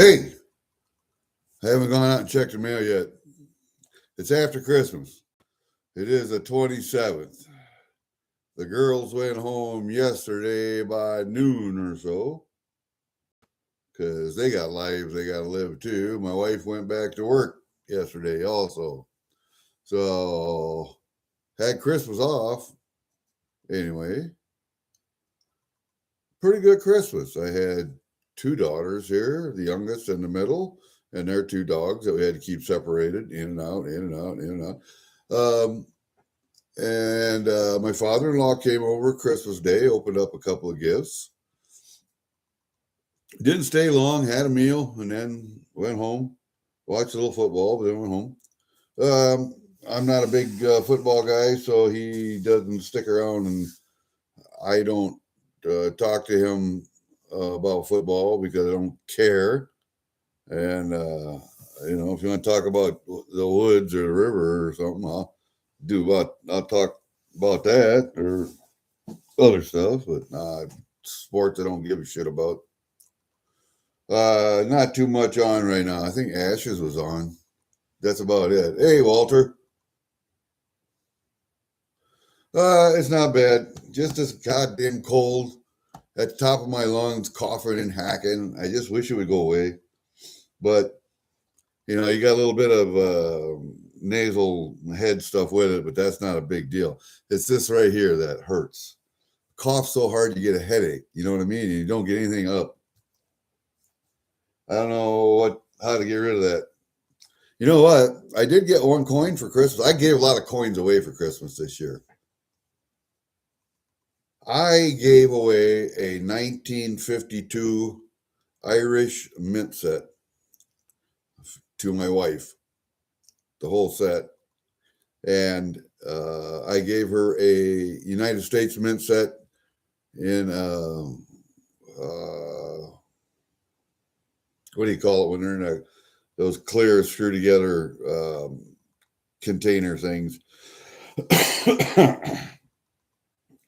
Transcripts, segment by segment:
Hey, I haven't gone out and checked the mail yet. It's after Christmas. It is the 27th. The girls went home yesterday by noon or so because they got lives they got to live too. My wife went back to work yesterday also. So, had Christmas off. Anyway, pretty good Christmas. I had two daughters here, the youngest in the middle, and their two dogs that we had to keep separated in and out, in and out, in and out. And my father-in-law came over Christmas Day, opened up a couple of gifts. Didn't stay long, had a meal, and then went home. Watched a little football, but then went home. I'm not a big football guy, so he doesn't stick around, and I don't talk to him about football because I don't care. And if you want to talk about the woods or the river or something, I'll talk about that or other stuff, but sports I don't give a shit about. Not too much on right now. I think Ashes was on. That's about it. Hey, Walter. It's not bad. Just this goddamn cold at the top of my lungs, coughing and hacking. I just wish it would go away. But, you got a little bit of nasal head stuff with it, but that's not a big deal. It's this right here that hurts. Cough so hard you get a headache. You know what I mean? And you don't get anything up. I don't know how to get rid of that. You know what? I did get one coin for Christmas. I gave a lot of coins away for Christmas this year. I gave away a 1952 Irish mint set to my wife, the whole set. And I gave her a United States mint set in, what do you call it when they're in those clear screw together container things.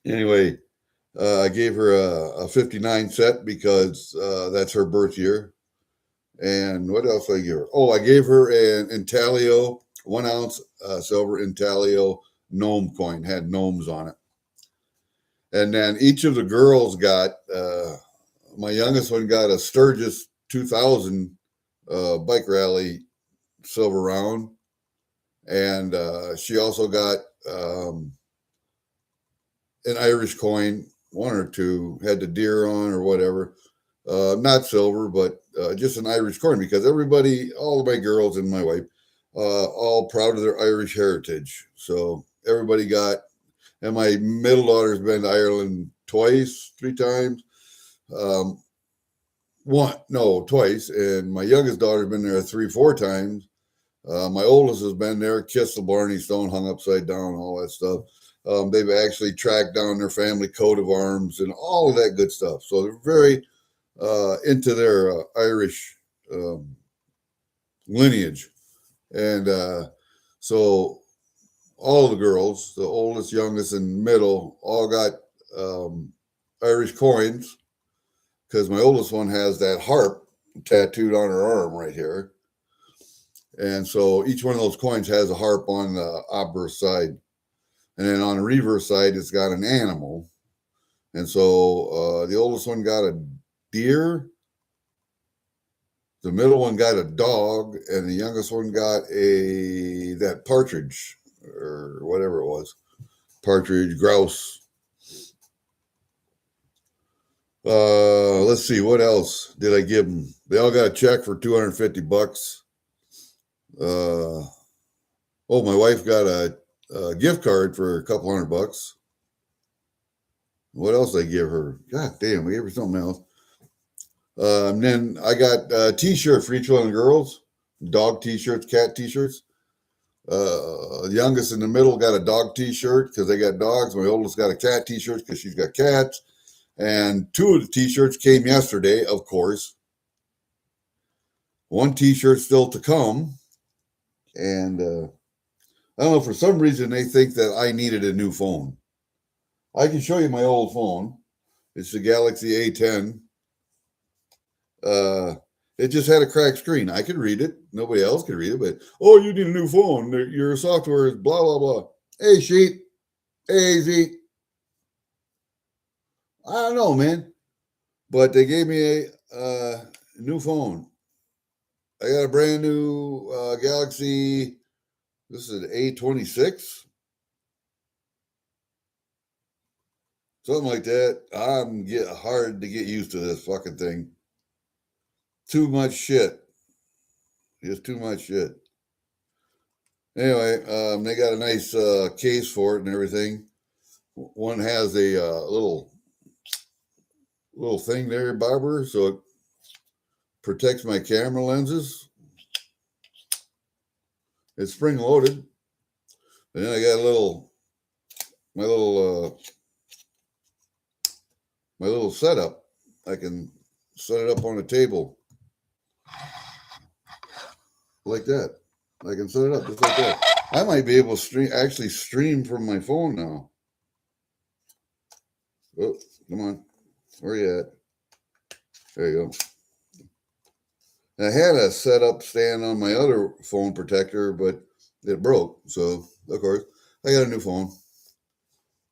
Anyway, I gave her a 59 set because that's her birth year. And what else did I give her? Oh, I gave her an intaglio, 1 ounce silver intaglio gnome coin, had gnomes on it. And then each of the girls got, my youngest one got a Sturgis 2000 bike rally silver round. And she also got an Irish coin, one or two, had the deer on or whatever. Not silver, but just an Irish coin because everybody, all of my girls and my wife, all proud of their Irish heritage. So everybody got, and my middle daughter's been to Ireland three times. Twice. And my youngest daughter's been there 3-4 times. My oldest has been there, kissed the Blarney Stone, hung upside down, all that stuff. They've actually tracked down their family coat of arms and all of that good stuff. So they're very into their Irish lineage. And so all the girls, the oldest, youngest, and middle, all got Irish coins because my oldest one has that harp tattooed on her arm right here. And so each one of those coins has a harp on the obverse side. And then on the reverse side, it's got an animal. And so the oldest one got a deer. The middle one got a dog. And the youngest one got that partridge or whatever it was. Partridge, grouse. Let's see. What else did I give them? They all got a check for $250. My wife got a gift card for a couple $100. What else did I give her? God damn, we gave her something else. And then I got a t-shirt for each one of the girls. Dog t-shirts, cat t-shirts. The youngest in the middle got a dog t-shirt because they got dogs. My oldest got a cat t-shirt because she's got cats. And 2 of the t-shirts came yesterday, of course. 1 t-shirt still to come. And I don't know, for some reason they think that I needed a new phone. I can show you my old phone. It's the Galaxy A10. It It just had a cracked screen. I could read it. Nobody else could read it, but oh, you need a new phone. Your software is blah blah blah. Hey, sheet. Hey, Z. I don't know, man. But they gave me a new phone. I got a brand new Galaxy. This is an A26, something like that. I'm get hard to get used to this fucking thing. Too much shit. Just too much shit. Anyway, they got a nice case for it and everything. One has a little thing there, Barbara, so it protects my camera lenses. It's spring loaded. And then I got my little setup. I can set it up on a table like that. I can set it up just like that. I might be able to actually stream from my phone now. Oh, come on. Where you at? There you go. I had a setup stand on my other phone protector, but it broke. So, of course, I got a new phone.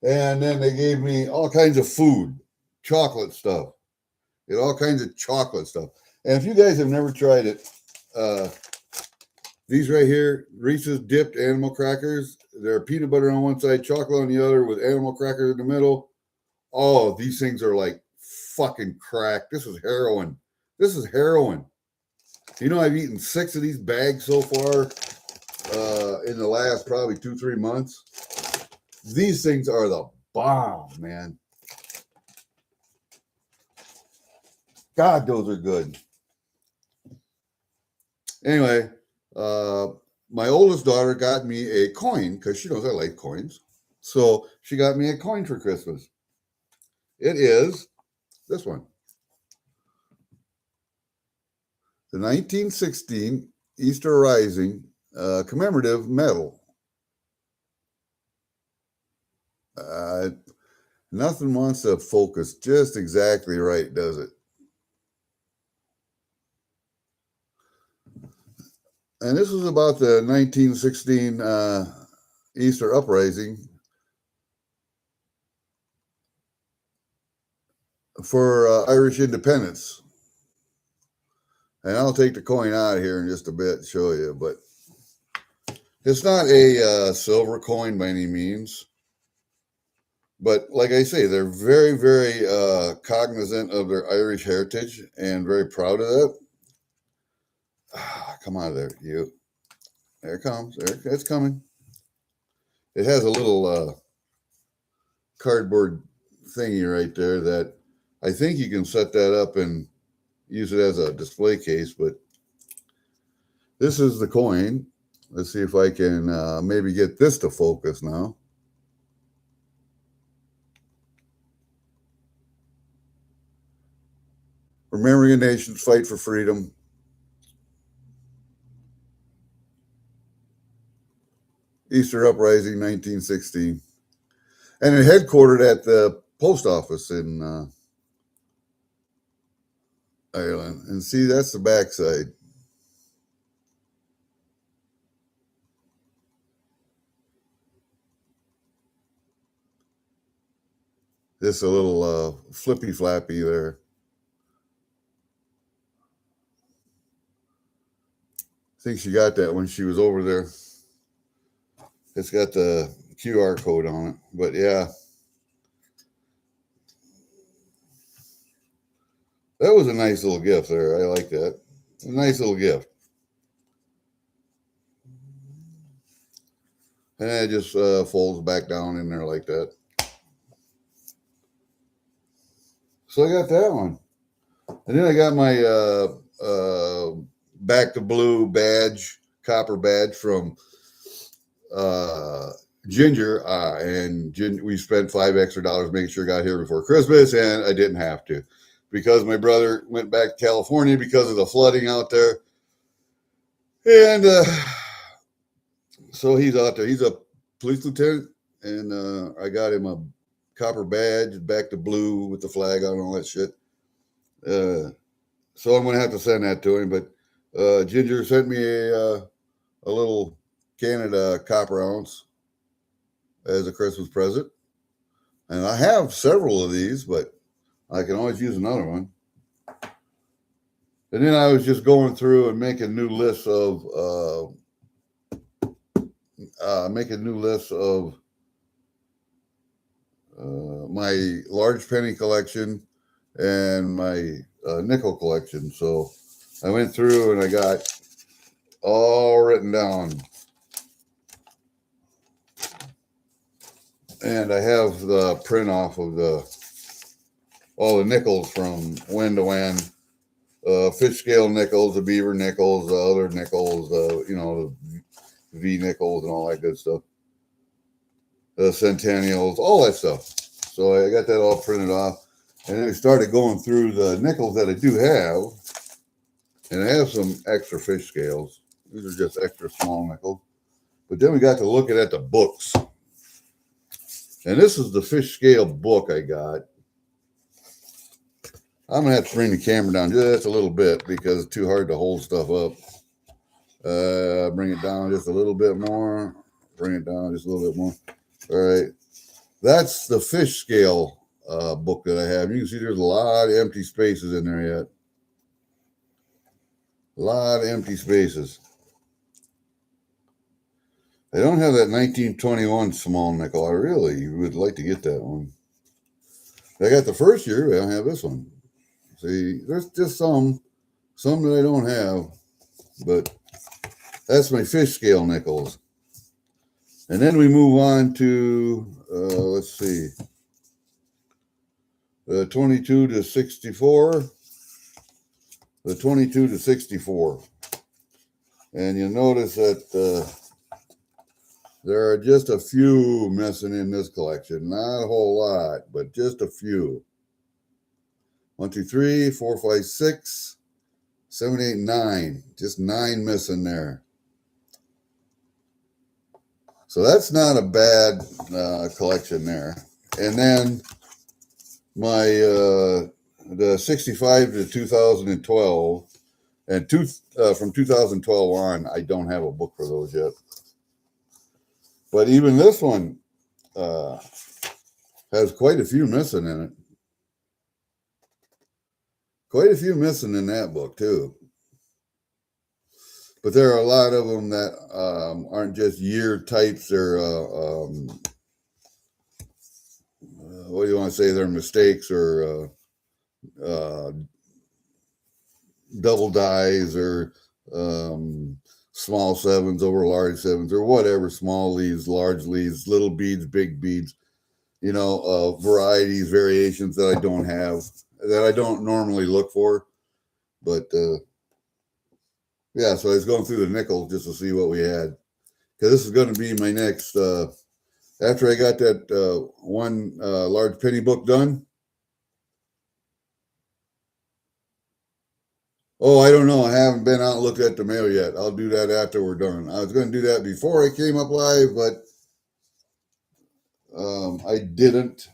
And then they gave me all kinds of food, chocolate stuff. All kinds of chocolate stuff. And if you guys have never tried it, these right here, Reese's dipped animal crackers. They're peanut butter on one side, chocolate on the other, with animal crackers in the middle. Oh, these things are like fucking crack. This is heroin. This is heroin. You know, I've eaten 6 of these bags so far in the last probably 2-3 months. These things are the bomb, man. God, those are good. Anyway, my oldest daughter got me a coin because she knows I like coins. So she got me a coin for Christmas. It is this one. The 1916 Easter Rising commemorative medal. Nothing wants to focus just exactly right, does it? And this was about the 1916 Easter Uprising for Irish independence. And I'll take the coin out of here in just a bit and show you, but it's not a silver coin by any means. But like I say, they're very, very cognizant of their Irish heritage and very proud of that. Come out of there, you. There it comes. It's coming. It has a little cardboard thingy right there that I think you can set that up and use it as a display case. But this is the coin. Let's see if I can maybe get this to focus now. Remembering a nation's fight for freedom. Easter Uprising, 1916. And it headquartered at the post office in Ireland. And see, that's the backside. Just a little flippy flappy there. I think she got that when she was over there. It's got the QR code on it. But yeah. That was a nice little gift there. I like that. A nice little gift. And it just folds back down in there like that. So I got that one. And then I got my Back to Blue badge, copper badge from Ginger. And we spent $5 extra making sure I got here before Christmas, and I didn't have to because my brother went back to California because of the flooding out there. And so he's out there. He's a police lieutenant, and I got him a copper badge, Back to Blue with the flag on and all that shit. So I'm going to have to send that to him. But Ginger sent me a little Canada copper ounce as a Christmas present. And I have several of these, but I can always use another one. And then I was just going through and making new lists of my large penny collection and my nickel collection. So I went through and I got all written down. And I have the print off of all the nickels from when to when. Fish scale nickels, the beaver nickels, the other nickels, the V nickels and all that good stuff. The centennials, all that stuff. So I got that all printed off. And then I started going through the nickels that I do have. And I have some extra fish scales. These are just extra small nickels. But then we got to looking at the books. And this is the fish scale book I got. I'm going to have to bring the camera down just a little bit because it's too hard to hold stuff up. Bring it down just a little bit more. Bring it down just a little bit more. All right. That's the fish scale book that I have. You can see there's a lot of empty spaces in there yet. A lot of empty spaces. I don't have that 1921 small nickel. I really would like to get that one. I got the first year, but I don't have this one. See, there's just some that I don't have, but that's my fish scale nickels. And then we move on to, let's see, 22 to 64. The 22 to 64. And you'll notice that there are just a few missing in this collection. Not a whole lot, but just a few. 1, 2, 3, 4, 5, 6, 7, 8, 9. Just 9 missing there. So that's not a bad collection there. And then my the 65 to 2012 and from 2012 on, I don't have a book for those yet. But even this one has quite a few missing in it. Quite a few missing in that book too. But there are a lot of them that aren't just year types. They're what do you want to say? They're mistakes or double dies or small sevens over large sevens or whatever. Small leads, large leads, little beads, big beads. Varieties, variations that I don't have, that I don't normally look for. But yeah, so I was going through the nickels just to see what we had. Because this is going to be my next, after I got that one large penny book done. Oh, I don't know. I haven't been out and looked at the mail yet. I'll do that after we're done. I was going to do that before I came up live, but I didn't.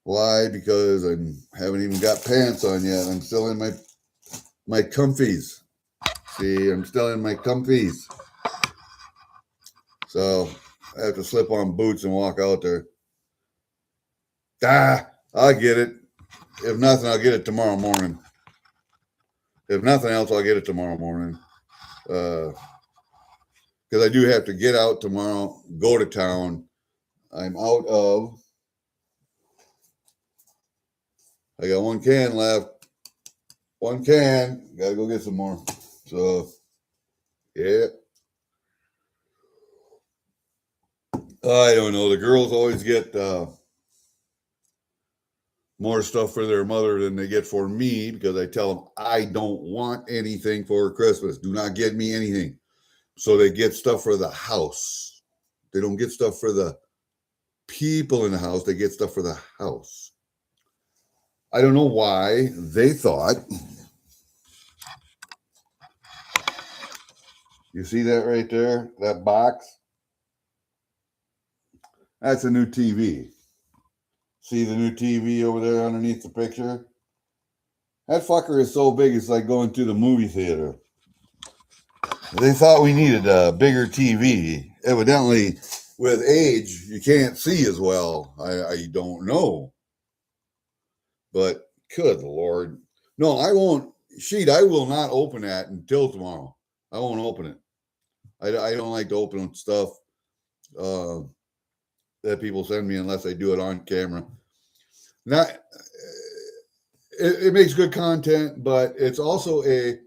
Why? Because I haven't even got pants on yet. I'm still in my comfies. See, I'm still in my comfies. So I have to slip on boots and walk out there. I'll get it. If nothing, I'll get it tomorrow morning. If nothing else, I'll get it tomorrow morning. Because I do have to get out tomorrow, go to town. I'm out of, I got 1 can left. 1 can. Gotta go get some more. So, yeah. I don't know. The girls always get more stuff for their mother than they get for me because I tell them I don't want anything for Christmas. Do not get me anything. So they get stuff for the house. They don't get stuff for the people in the house. They get stuff for the house. I don't know why they thought. You see that right there? That box? That's a new TV. See the new TV over there underneath the picture? That fucker is so big, it's like going to the movie theater. They thought we needed a bigger TV. Evidently, with age, you can't see as well. I don't know. But good Lord. No, I won't. Sheet, I will not open that until tomorrow. I won't open it. I don't like to open stuff uh, that people send me unless I do it on camera. Not, it makes good content, but it's also a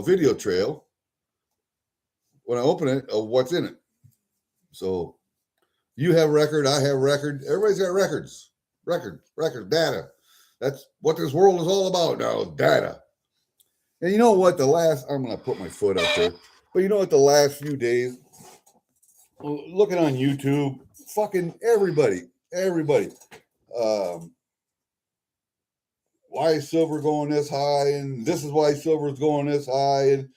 video trail when I open it of what's in it. So you have record, I have record. Everybody's got records, record, data. That's what this world is all about now, data. And you know what? I'm going to put my foot up there, but you know what? The last few days, looking on YouTube, fucking everybody. Um, why is silver going this high? And this is why silver is going this high. And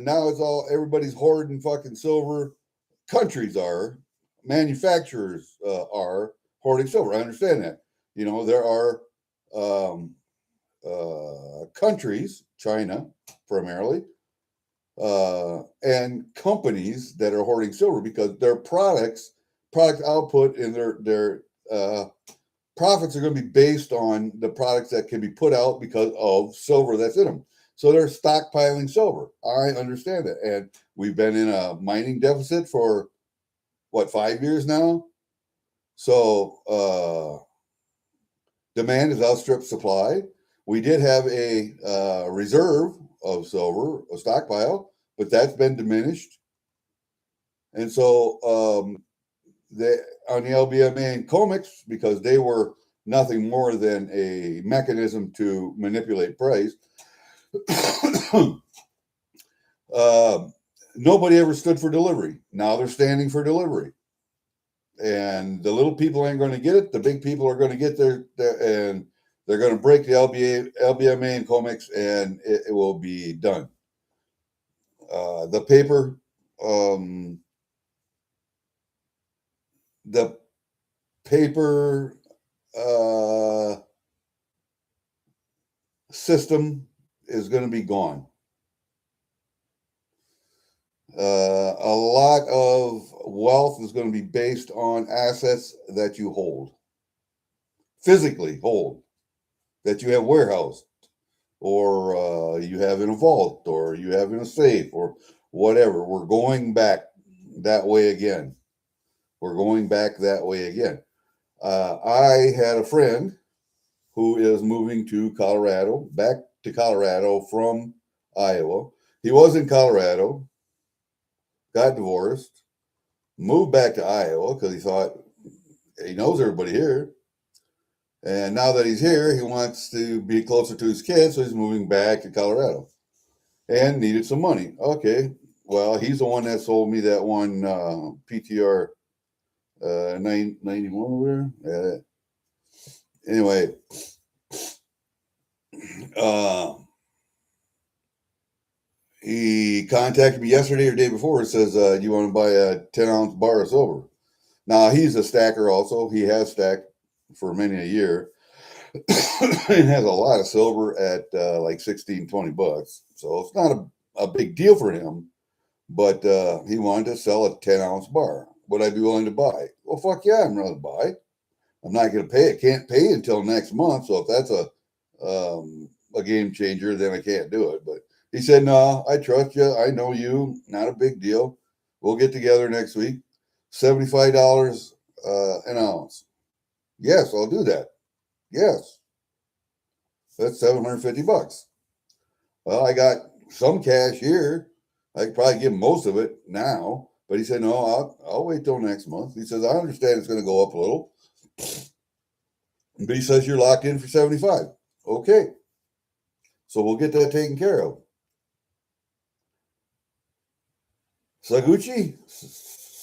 now it's all everybody's hoarding fucking silver. Countries are, manufacturers are hoarding silver. I understand that. You know, there are countries, China primarily, and companies that are hoarding silver because their product output and their profits are going to be based on the products that can be put out because of silver that's in them. So they're stockpiling silver. I understand that. And we've been in a mining deficit for, 5 years now? So demand has outstripped supply. We did have a reserve of silver, a stockpile, but that's been diminished. And so on the LBMA and COMEX, because they were nothing more than a mechanism to manipulate price, nobody ever stood for delivery. Now they're standing for delivery. And the little people ain't going to get it. The big people are going to get their and they're going to break the LBMA and COMEX, and it will be done. The paper, system is going to be gone. A lot of wealth is going to be based on assets that you hold, physically hold, that you have warehoused, or you have in a vault, or you have in a safe, or whatever. We're going back that way again. I had a friend who is moving to Colorado, back to Colorado from Iowa. He was in Colorado, got divorced, moved back to Iowa because he thought he knows everybody here. And now that he's here, he wants to be closer to his kids, so he's moving back to Colorado and needed some money. Okay, well, he's the one that sold me that one PTR 991 over there. Anyway, he contacted me yesterday or the day before. It says, do you want to buy a 10-ounce bar of silver? Now, he's a stacker also. He has stacked for many a year. And has a lot of silver at like 16, 20 bucks. So it's not a big deal for him. But he wanted to sell a 10-ounce bar. Would I be willing to buy? Well, fuck yeah, I'm willing to buy. I'm not going to pay. I can't pay until next month. So if that's a game changer, then I can't do it. But he said, no, I trust you. I know you. Not a big deal. We'll get together next week. $75 an ounce. Yes, I'll do that. Yes. That's $750. Well, I got some cash here. I could probably give him most of it now. But he said, no, I'll wait till next month. He says, I understand it's going to go up a little. But he says you're locked in for 75. Okay. So we'll get that taken care of. Saguchi?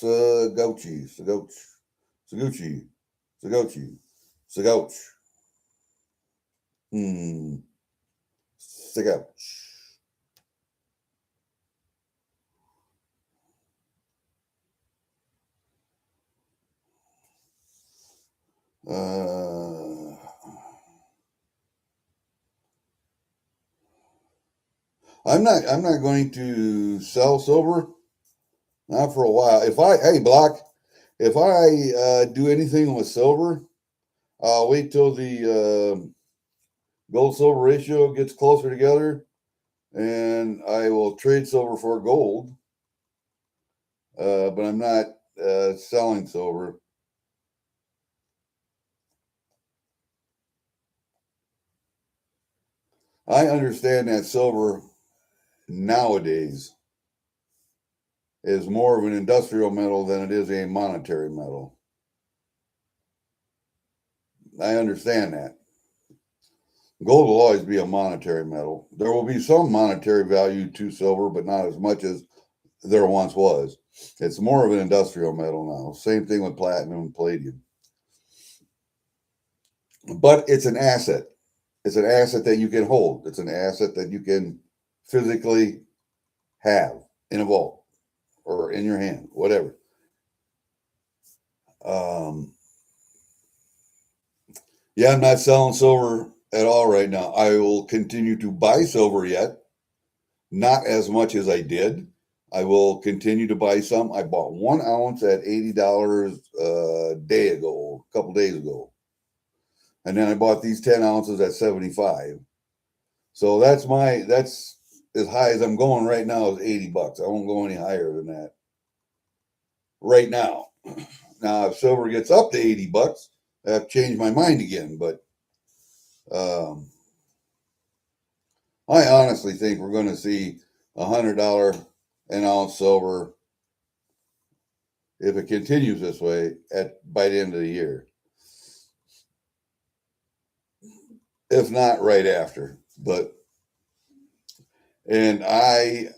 Sagouch. Sagouch. I'm not going to sell silver, not for a while. Hey Block, if I do anything with silver, I'll wait till the gold silver ratio gets closer together, and I will trade silver for gold. But I'm not selling silver. I understand that silver nowadays is more of an industrial metal than it is a monetary metal. I understand that. Gold will always be a monetary metal. There will be some monetary value to silver, but not as much as there once was. It's more of an industrial metal now. Same thing with platinum and palladium. But it's an asset. It's an asset that you can hold. It's an asset that you can physically have in a vault or in your hand, whatever. Um, yeah, I'm not selling silver at all right now. I will continue to buy silver yet, not as much as I did. I will continue to buy some. I bought 1 ounce at $80 a day ago, a couple days ago. And then I bought these 10 ounces at 75. So that's as high as I'm going right now is $80. I won't go any higher than that right now. Now, if silver gets up to $80, I have changed my mind again. But I honestly think we're going to see $100 an ounce silver if it continues this way by the end of the year. If not right after. And I'm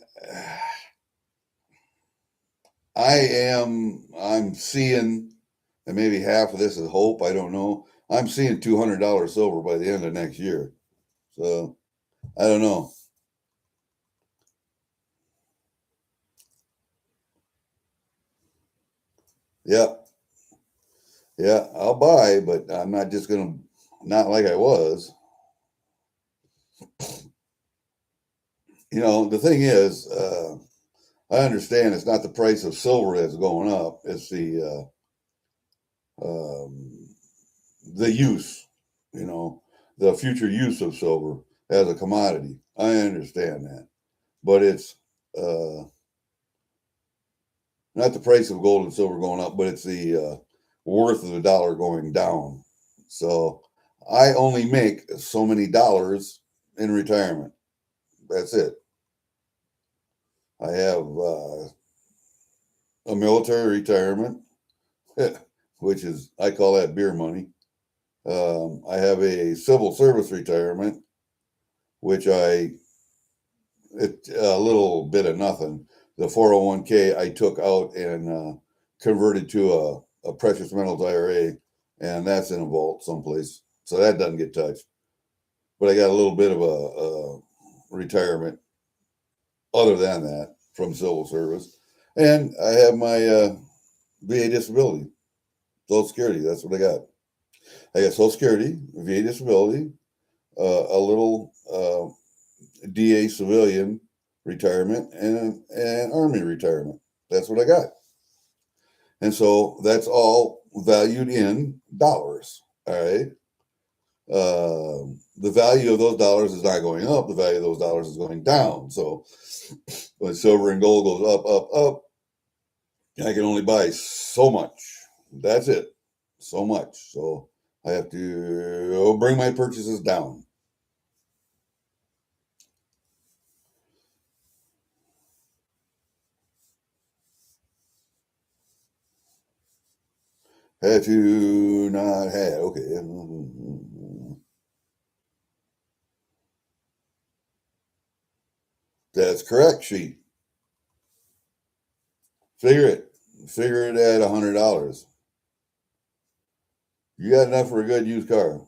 seeing, and maybe half of this is hope, I don't know. I'm seeing $200 silver by the end of next year. So I don't know. Yeah. Yeah, I'll buy, but I'm not just going to, not like I was. The thing is, I understand it's not the price of silver that's going up, it's um, the use, the future use of silver as a commodity. I understand that, but it's uh, not the price of gold and silver going up, but it's the worth of the dollar going down. So I only make so many dollars in retirement. That's it. I have a military retirement, which is, I call that beer money. I have a civil service retirement, which it's a little bit of nothing. The 401k I took out and converted to a precious metals IRA, and that's in a vault someplace. So that doesn't get touched. But I got a little bit of a retirement other than that from civil service. And I have my VA disability, Social Security. That's what I got. I got Social Security, VA disability, a little DA civilian retirement, and an Army retirement. That's what I got. And so that's all valued in dollars. All right. The value of those dollars is not going up. The value of those dollars is going down. So when silver and gold goes up, up, up, I can only buy so much. That's it. So much. So I have to bring my purchases down. Had to not had. Okay. That's correct, sheet. Figure it. Figure it at $100. You got enough for a good used car.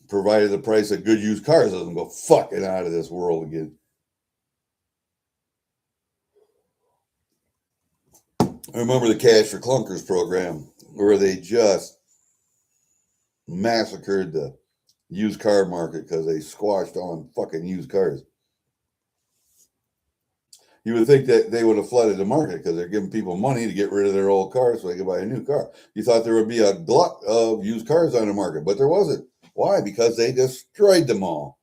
Provided the price of good used cars doesn't go fucking out of this world again. I remember the Cash for Clunkers program where they just massacred the used car market because they squashed on fucking used cars. You would think that they would have flooded the market because they're giving people money to get rid of their old cars so they could buy a new car. You thought there would be a glut of used cars on the market, but there wasn't. Why? Because they destroyed them all.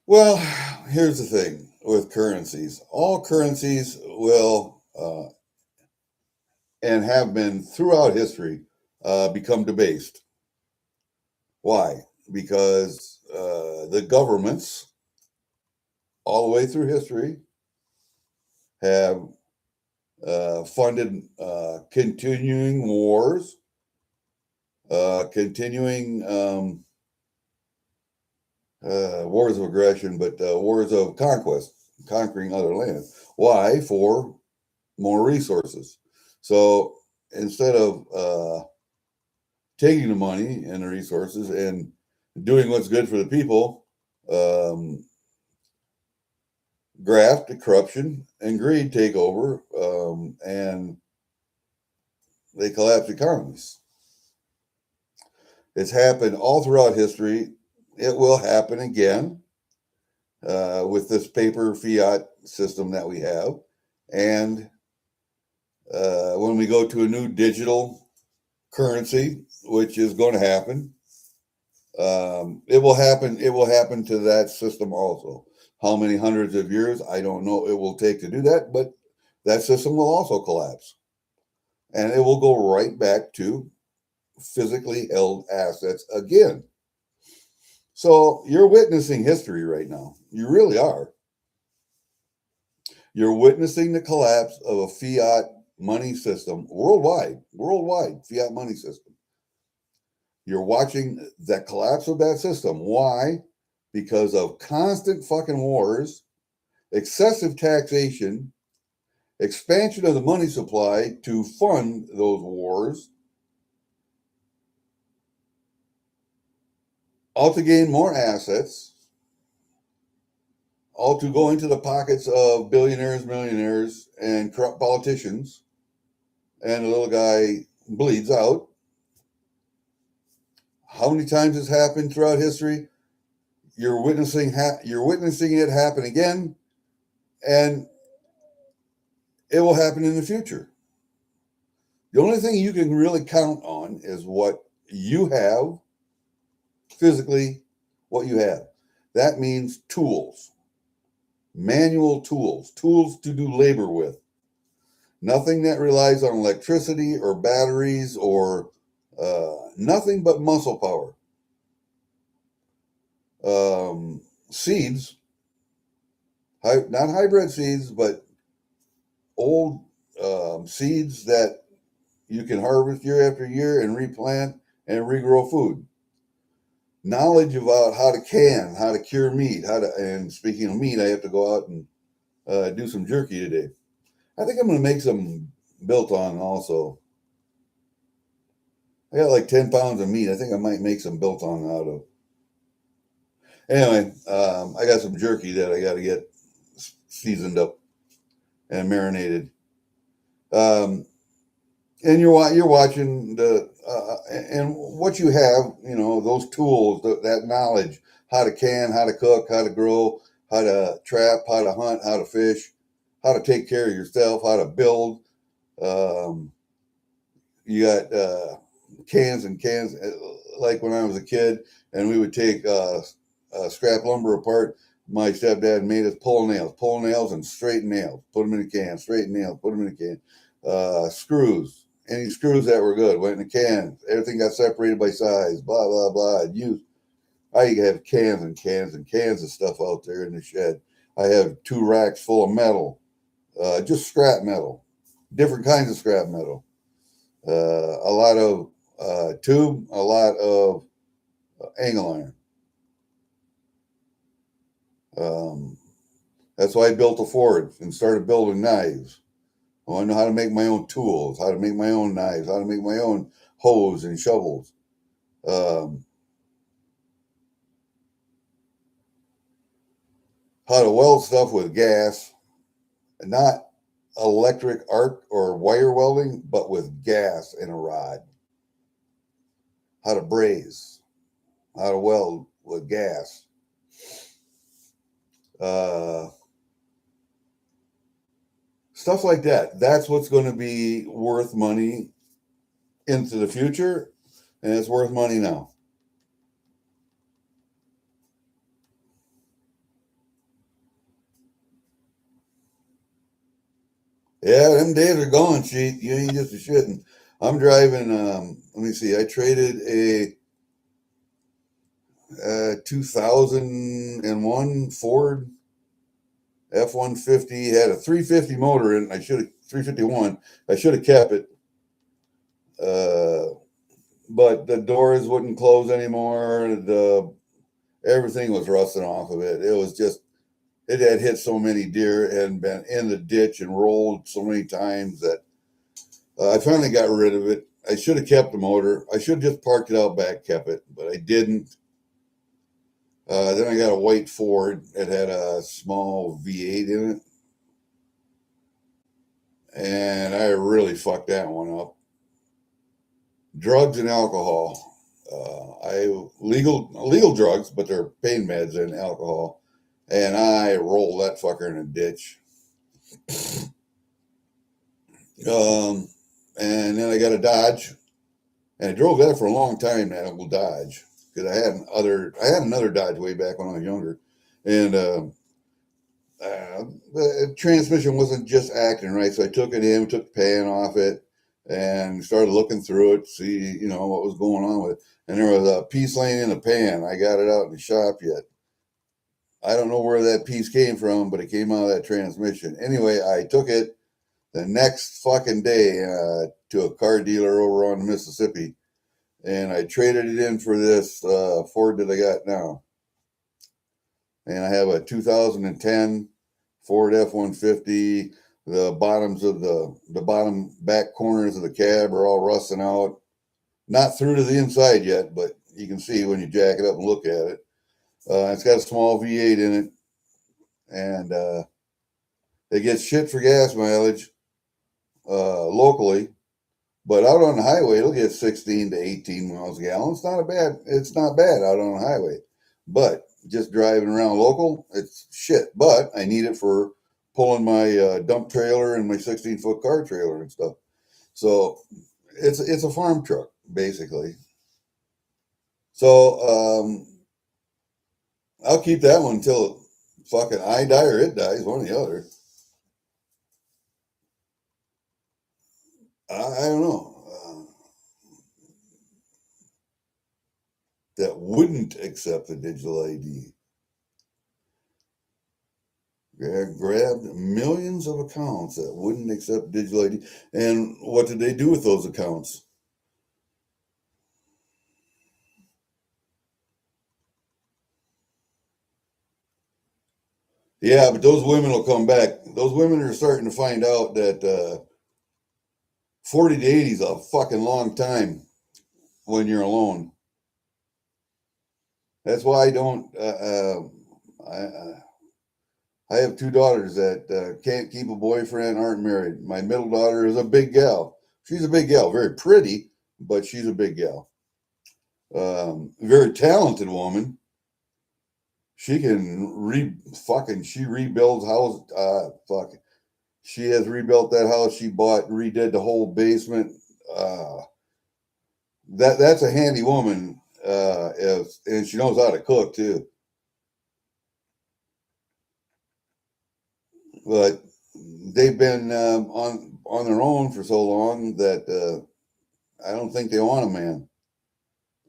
Well, here's the thing with currencies. All currencies will, and have been throughout history, become debased. Why? Because the governments, all the way through history, have funded continuing wars, continuing wars of aggression, but wars of conquest, conquering other lands. Why? For more resources. So instead of taking the money and the resources and doing what's good for the people, graft, corruption, and greed take over, and they collapse economies. It's happened all throughout history. It will happen again with this paper fiat system that we have. And when we go to a new digital currency, which is going to happen, it will happen. It will happen to that system also. How many hundreds of years? I don't know. It will take to do that, but that system will also collapse, and it will go right back to physically held assets again. So you're witnessing history right now. You really are. You're witnessing the collapse of a fiat money system worldwide fiat money system. You're watching the collapse of that system. Why? Because of constant fucking wars, excessive taxation, expansion of the money supply to fund those wars, all to gain more assets, all to go into the pockets of billionaires, millionaires, and corrupt politicians, and the little guy bleeds out. How many times has happened throughout history? You're witnessing it happen again, and it will happen in the future. The only thing you can really count on is what you have physically, what you have. That means tools, manual tools, tools to do labor with. Nothing that relies on electricity or batteries or nothing but muscle power. Seeds, not hybrid seeds, but old seeds that you can harvest year after year and replant and regrow food. Knowledge about how to can, how to cure meat, and speaking of meat, I have to go out and do some jerky today. I think I'm going to make some biltong also. I got like 10 pounds of meat. I think I might make some biltong out of. Anyway, I got some jerky that I got to get seasoned up and marinated. And you're watching and what you have, those tools, that knowledge, how to can, how to cook, how to grow, how to trap, how to hunt, how to fish, how to take care of yourself, how to build. You got cans and cans, like when I was a kid, and we would take scrap lumber apart. My stepdad made us pull nails and straighten nails, put them in a can, straighten nails, put them in a can. Screws, any screws that were good went in a can. Everything got separated by size, blah, blah, blah. I have cans and cans and cans of stuff out there in the shed. I have 2 racks full of metal, just scrap metal, different kinds of scrap metal. A lot of tube, a lot of angle iron. That's why I built a forge and started building knives. I want to know how to make my own tools, how to make my own knives, how to make my own hoes and shovels. How to weld stuff with gas, not electric arc or wire welding, but with gas and a rod. how to braise, how to weld with gas. Stuff like that. That's what's going to be worth money into the future, and it's worth money now. Yeah, them days are gone, Sheet. You ain't just a shitting. I'm driving. Let me see. I traded a 2001 Ford F-150. Had a 350 motor in it. I should have 351. I should have kept it. But the doors wouldn't close anymore. Everything was rusting off of it. It was just, it had hit so many deer and been in the ditch and rolled so many times that I finally got rid of it. I should have kept the motor. I should have just parked it out back, kept it, but I didn't. Then I got a white Ford that had a small V8 in it, and I really fucked that one up. Drugs and alcohol. Legal drugs, but they're pain meds and alcohol, and I rolled that fucker in a ditch. And then I got a Dodge, and I drove that for a long time. That old Dodge, because I had another Dodge way back when I was younger, and the transmission wasn't just acting right. So I took it in, took the pan off it, and started looking through it to see, what was going on with it. And there was a piece laying in the pan. I got it out in the shop yet. I don't know where that piece came from, but it came out of that transmission. Anyway, I took it the next fucking day to a car dealer over on the Mississippi, and I traded it in for this Ford that I got now. And I have a 2010 Ford F-150. The bottoms of the bottom back corners of the cab are all rusting out. Not through to the inside yet, but you can see when you jack it up and look at it. It's got a small V8 in it, and it gets shit for gas mileage locally, but out on the highway it'll get 16 to 18 miles a gallon. It's not bad out on the highway, but just driving around local, it's shit. But I need it for pulling my dump trailer and my 16-foot car trailer and stuff. So it's a farm truck basically. So I'll keep that one until fucking I die or it dies, one or the other. I don't know. That wouldn't accept the digital ID. Grabbed millions of accounts that wouldn't accept digital ID. And what did they do with those accounts? Yeah, but those women will come back. Those women are starting to find out that 40 to 80 is a fucking long time when you're alone. That's why I don't. I have two daughters that can't keep a boyfriend, aren't married. My middle daughter is a big gal. She's a big gal, very pretty, but she's a big gal. Very talented woman. She can she rebuilds house. She has rebuilt that house she bought, redid the whole basement. That's a handy woman. And she knows how to cook too. But they've been on their own for so long that I don't think they want a man.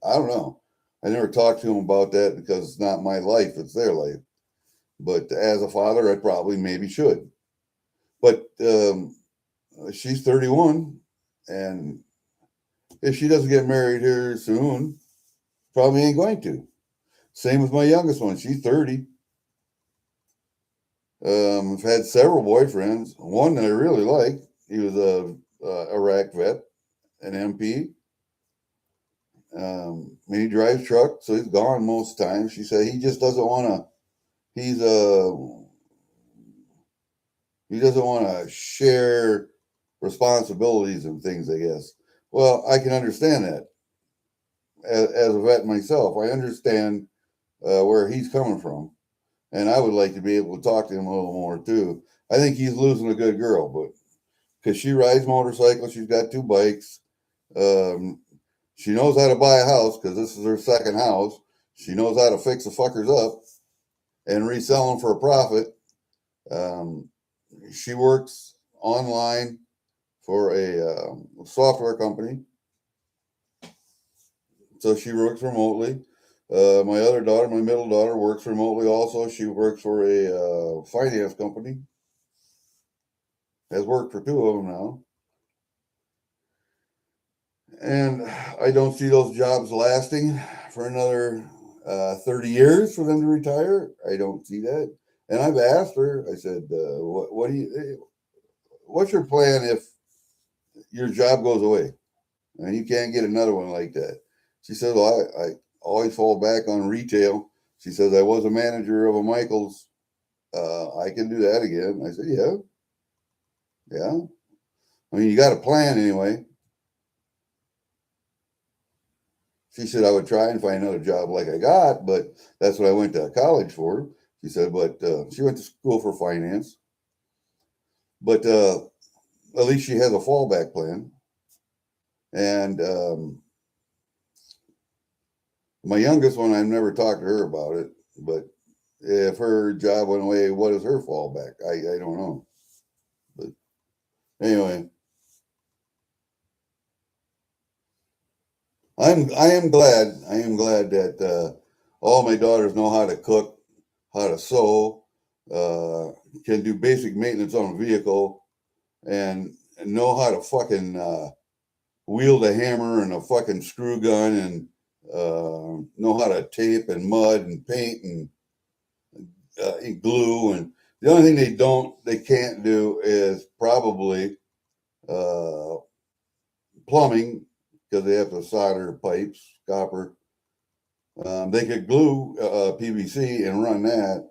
I don't know. I never talked to them about that because it's not my life; it's their life. But as a father, I probably maybe should. But she's 31, and if she doesn't get married here soon, probably ain't going to. Same with my youngest one; she's 30. I've had several boyfriends. One that I really liked. He was a Iraq vet, an MP. He drives truck, so he's gone most times. She said he just doesn't want to. He's he doesn't want to share responsibilities and things. I guess. Well, I can understand that. as a vet myself, I understand where he's coming from, and I would like to be able to talk to him a little more too. I think he's losing a good girl, but because she rides motorcycles, she's got 2 bikes. Um, she knows how to buy a house because this is her second house. She knows how to fix the fuckers up and resell them for a profit. Um, she works online for a software company, so she works remotely. My other daughter, my middle daughter, works remotely also. She works for a finance company. Has worked for 2 of them now. And I don't see those jobs lasting for another 30 years for them to retire. I don't see that. And I've asked her, I said, what's your plan if your job goes away and you can't get another one like that? She said, well, I always fall back on retail. She says, I was a manager of a Michael's. I can do that again. I said, yeah. Yeah. I mean, you got a plan anyway. She said, I would try and find another job like I got, but that's what I went to college for. She said, but she went to school for finance. But at least she has a fallback plan. And my youngest one, I've never talked to her about it. But if her job went away, what is her fallback? I don't know. But anyway, I am glad that all my daughters know how to cook, how to sew, can do basic maintenance on a vehicle, and know how to fucking wield a hammer and a fucking screw gun, and know how to tape and mud and paint and glue. And the only thing they can't do is probably uh, plumbing, because they have to solder pipes, copper. They could glue PVC and run that,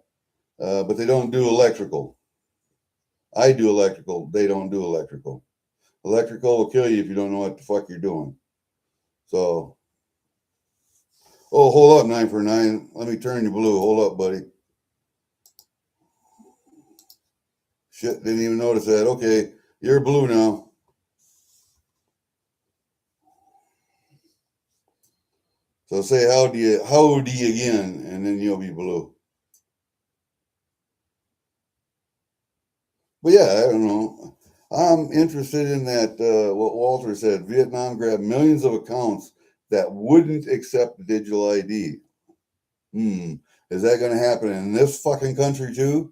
but they don't do electrical. I do electrical. They don't do electrical. Electrical will kill you if you don't know what the fuck you're doing. So, oh, hold up, 9 for 9. Let me turn you blue. Hold up, buddy. Shit, didn't even notice that. Okay, you're blue now. So say howdy again, and then you'll be blue. But yeah, I don't know. I'm interested in that. What Walter said: Vietnam grabbed millions of accounts that wouldn't accept digital ID. Is that going to happen in this fucking country too?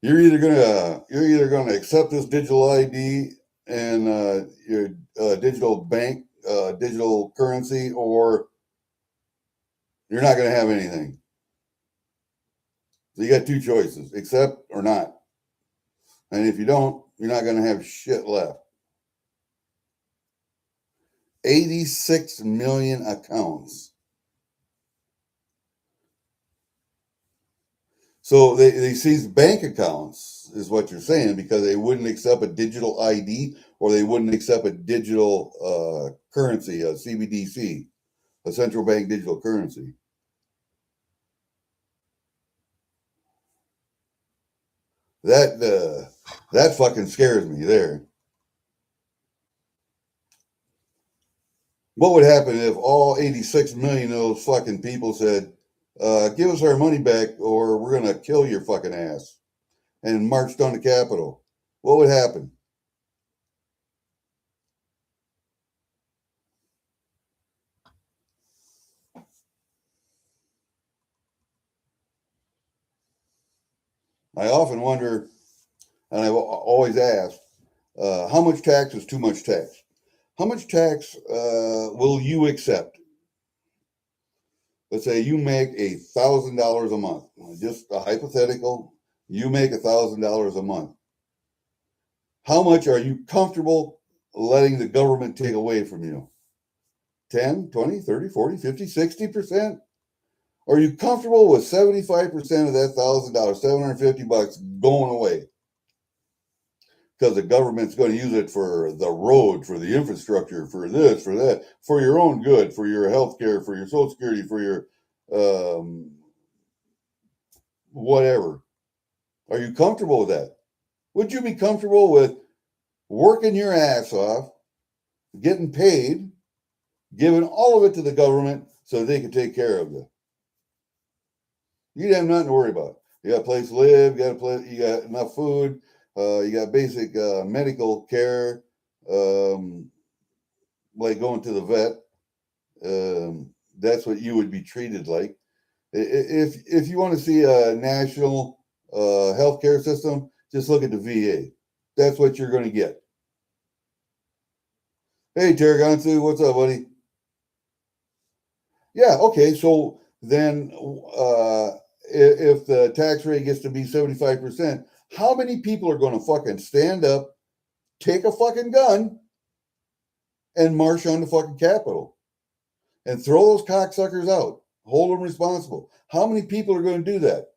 You're either gonna accept this digital ID and your digital bank, digital currency, or you're not gonna have anything. So you got 2 choices: accept or not. And if you don't, you're not gonna have shit left. 86 million accounts. So they seized bank accounts, is what you're saying, because they wouldn't accept a digital ID, or they wouldn't accept a digital currency, a CBDC, a central bank digital currency. That fucking scares me there. What would happen if all 86 million of those fucking people said, give us our money back or we're going to kill your fucking ass, and marched on the Capitol? What would happen? I often wonder, and I've always asked, how much tax is too much tax? How much tax will you accept? Let's say you make $1,000 a month. Just a hypothetical. You make $1,000 a month. How much are you comfortable letting the government take away from you? 10, 20, 30, 40, 50, 60%? Are you comfortable with 75% of that $1,000, $750 going away? because the government's going to use it for the road, for the infrastructure, for this, for that, for your own good, for your health care, for your Social Security, for your whatever. Are you comfortable with that? Would you be comfortable with working your ass off, getting paid, giving all of it to the government so they can take care of you? You'd have nothing to worry about. You got a place to live, you got enough food, you got basic medical care, like going to the vet. That's what you would be treated like. If you want to see a national healthcare system, just look at the VA. That's what you're going to get. Hey, Tarragonsu, what's up, buddy? Yeah, okay. So then, if the tax rate gets to be 75%, how many people are going to fucking stand up, take a fucking gun, and march on the fucking Capitol and throw those cocksuckers out, hold them responsible? How many people are going to do that?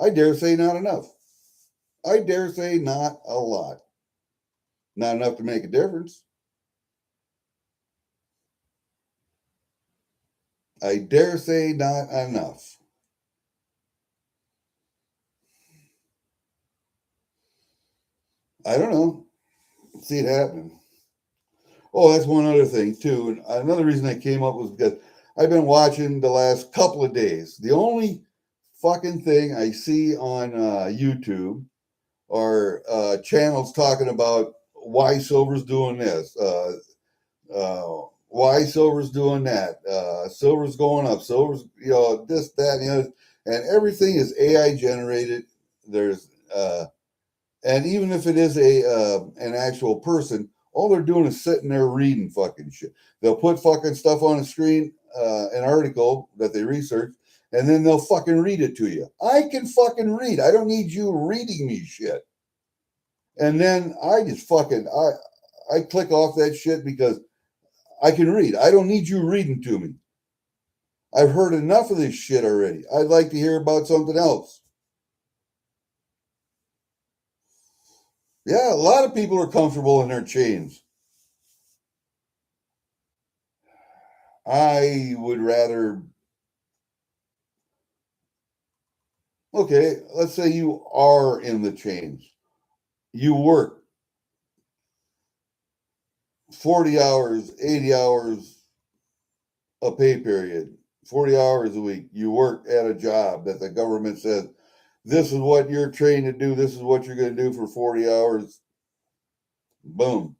I dare say not enough. I dare say not a lot. Not enough to make a difference. I dare say not enough. I don't know. See it happening. Oh, that's one other thing too. And another reason I came up was because I've been watching the last couple of days. The only fucking thing I see on YouTube are channels talking about why silver's doing this, why silver's doing that, silver's going up, silver's this, that, and the other, and everything is AI generated. There's and even if it is an actual person, all they're doing is sitting there reading fucking shit. They'll put fucking stuff on the screen, an article that they research, and then they'll fucking read it to you. I can fucking read. I don't need you reading me shit. And then I just fucking I click off that shit because I can read. I don't need you reading to me. I've heard enough of this shit already. I'd like to hear about something else. Yeah, a lot of people are comfortable in their chains. I would rather. Okay, let's say you are in the chains. You work 40 hours, 80 hours a pay period, 40 hours a week. You work at a job that the government says, this is what you're trained to do. This is what you're going to do for 40 hours. Boom.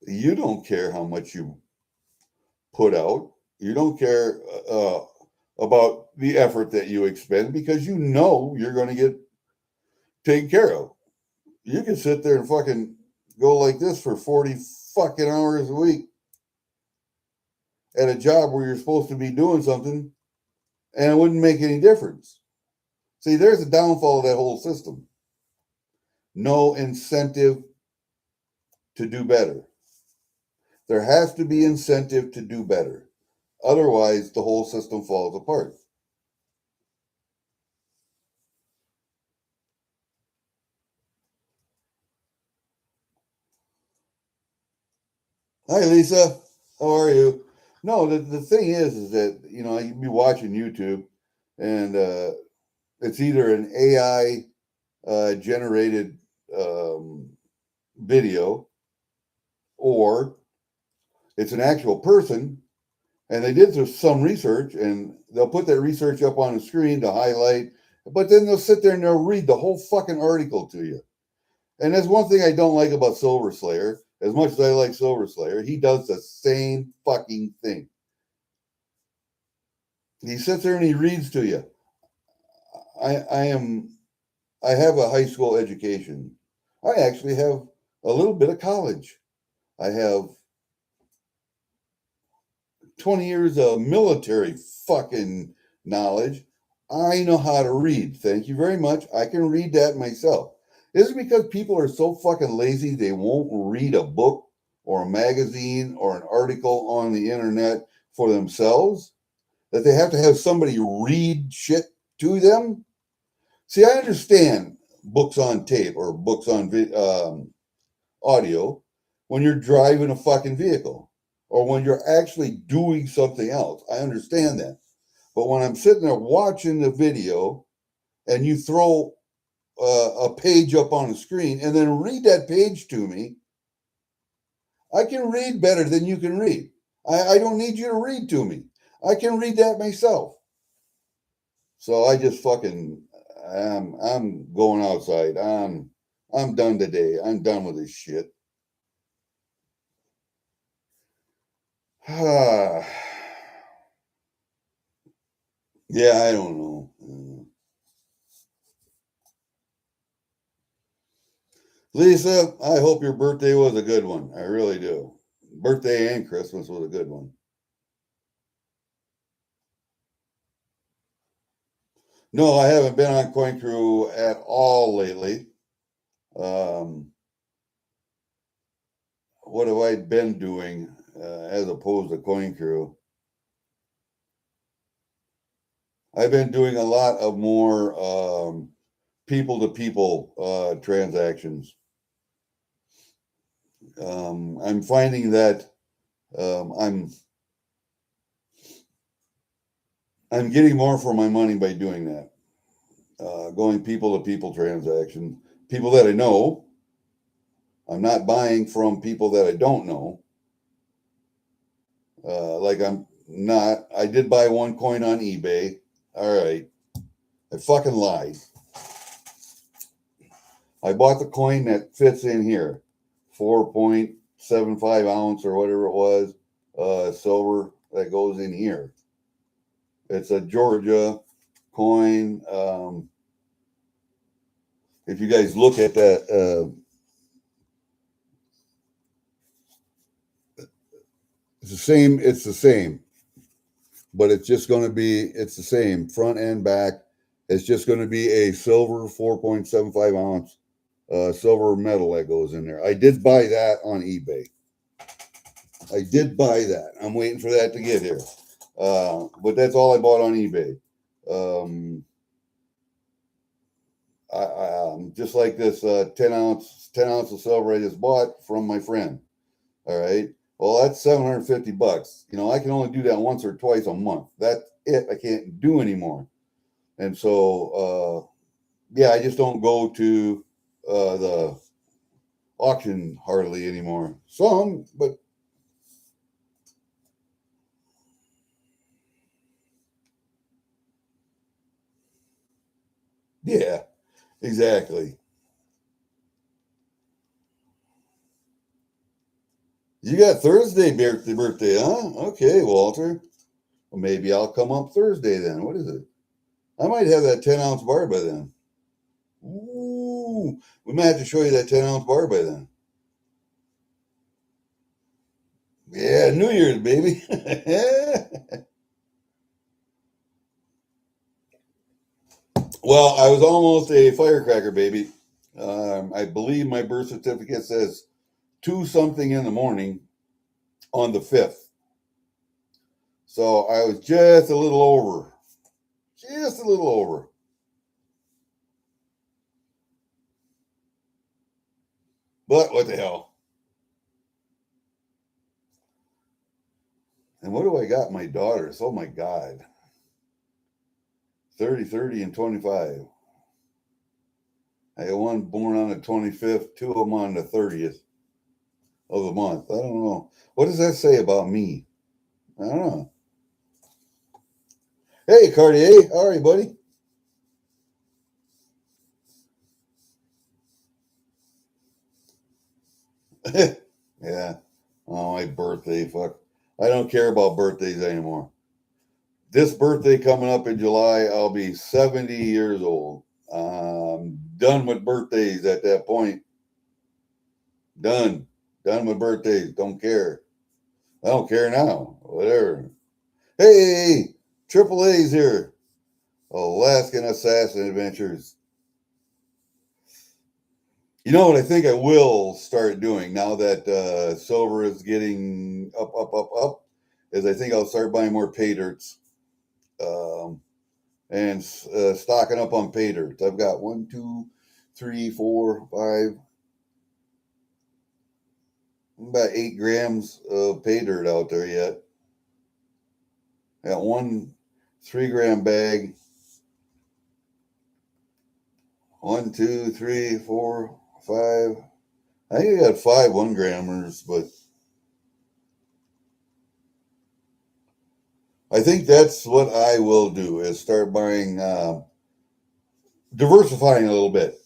You don't care how much you put out. You don't care about the effort that you expend because you know you're going to get taken care of. You can sit there and fucking go like this for 40 fucking hours a week at a job where you're supposed to be doing something and it wouldn't make any difference. See, there's a downfall of that whole system. No incentive to do better. There has to be incentive to do better. Otherwise, the whole system falls apart. Hi, Lisa. How are you? No, the thing is that, you know, you can be watching YouTube and it's either an AI generated video or it's an actual person, and they did some research and they'll put that research up on the screen to highlight, but then they'll sit there and they'll read the whole fucking article to you. And that's one thing I don't like about Silver Slayer. As much as I like Silver Slayer, he does the same fucking thing. He sits there and he reads to you. I have a high school education. I actually have a little bit of college. I have 20 years of military fucking knowledge. I know how to read. Thank you very much. I can read that myself. Is it because people are so fucking lazy they won't read a book or a magazine or an article on the internet for themselves that they have to have somebody read shit to them? See, I understand books on tape or books on audio when you're driving a fucking vehicle or when you're actually doing something else. I understand that. But when I'm sitting there watching the video and you throw a page up on the screen and then read that page to me, I can read better than you can read. I don't need you to read to me. I can read that myself. So I just fucking I'm going outside. I'm done today. I'm done with this shit. Yeah, I don't know. Lisa, I hope your birthday was a good one. I really do. Birthday and Christmas was a good one. No, I haven't been on Coin Crew at all lately. Um, what have I been doing as opposed to Coin Crew? I've been doing a lot of more people to people transactions. I'm finding that I'm getting more for my money by doing that. Going people to people transaction, people that I know. I'm not buying from people that I don't know. Like I'm not. I did buy one coin on eBay. All right, I fucking lied. I bought the coin that fits in here, 4.75 ounce or whatever it was, silver that goes in here. It's a Georgia coin. If you guys look at that, it's the same. It's the same, but it's just going to be. It's the same front and back. It's just going to be a silver 4.75 ounce silver metal that goes in there. I did buy that on eBay. I did buy that. I'm waiting for that to get here. But that's all I bought on eBay. Just like this 10 ounce of silver I just bought from my friend. All right. Well, that's $750. You know, I can only do that once or twice a month. That's it. I can't do anymore. And so, yeah, I just don't go to the auction hardly anymore. Some, but yeah, exactly. You got Thursday birthday, huh? Okay, Walter. Well, maybe I'll come up Thursday then. What is it? I might have that 10 ounce bar by then. Ooh, we might have to show you that 10 ounce bar by then. Yeah, New Year's, baby. Well, I was almost a firecracker, baby. I believe my birth certificate says 2 something in the morning on the 5th. So I was just a little over. Just a little over. But what the hell? And what do I got? My daughters. Oh my God. 30, 30, and 25. I got one born on the 25th, 2 of them on the 30th of the month. I don't know. What does that say about me? I don't know. Hey, Cartier. How are you, buddy? Yeah. Oh, my birthday. Fuck. I don't care about birthdays anymore. This birthday coming up in July, I'll be 70 years old. Done with birthdays at that point. Done. Done with birthdays. Don't care. I don't care now. Whatever. Hey, Triple A's here. Alaskan Assassin Adventures. You know what I think I will start doing now that silver is getting up, up, up, up, is I think I'll start buying more pay dirts um, and stocking up on pay dirts. I've got 1, 2, 3, 4, 5, about 8 grams of pay dirt out there yet. Got one 3 gram bag. 1, 2, 3, 4, 5. I think I got 5 1 grammers, but I think that's what I will do is start buying, diversifying a little bit,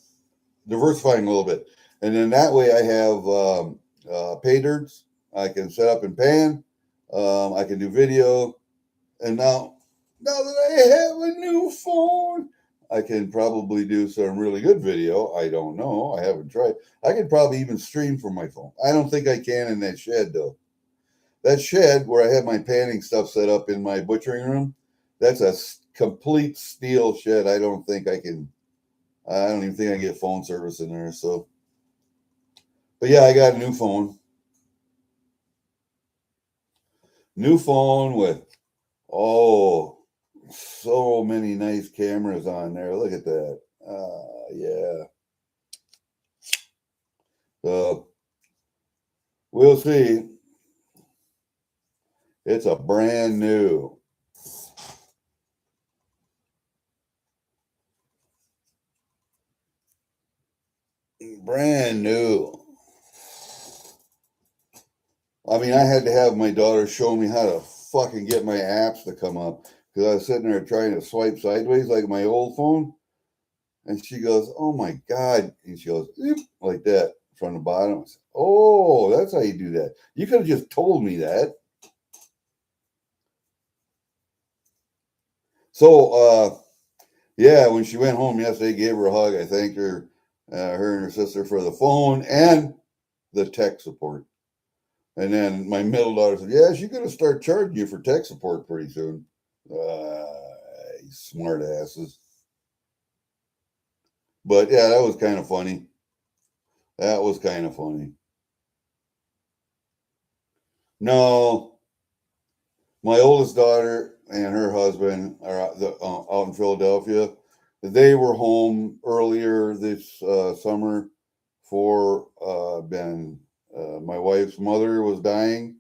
and then that way I have pay dirts. I can set up and pan. I can do video, and now that I have a new phone, I can probably do some really good video. I don't know. I haven't tried. I could probably even stream from my phone. I don't think I can in that shed though. That shed where I have my panning stuff set up in my butchering room, that's a complete steel shed. I don't think I can. I don't even think I can get phone service in there. So, but yeah, I got a new phone. New phone with so many nice cameras on there. Look at that. Yeah. So we'll see. It's a brand new. Brand new. I mean, I had to have my daughter show me how to fucking get my apps to come up because I was sitting there trying to swipe sideways like my old phone. And she goes, "Oh my God." And she goes, "Eep," like that from the bottom. I said, "Oh, that's how you do that. You could have just told me that." So, yeah, when she went home yesterday, gave her a hug. I thanked her, her and her sister for the phone and the tech support. And then my middle daughter said, "Yeah, she's going to start charging you for tech support pretty soon." Smart asses. But yeah, that was kind of funny. That was kind of funny. No, my oldest daughter and her husband are out in Philadelphia. They were home earlier this summer for Ben. My wife's mother was dying,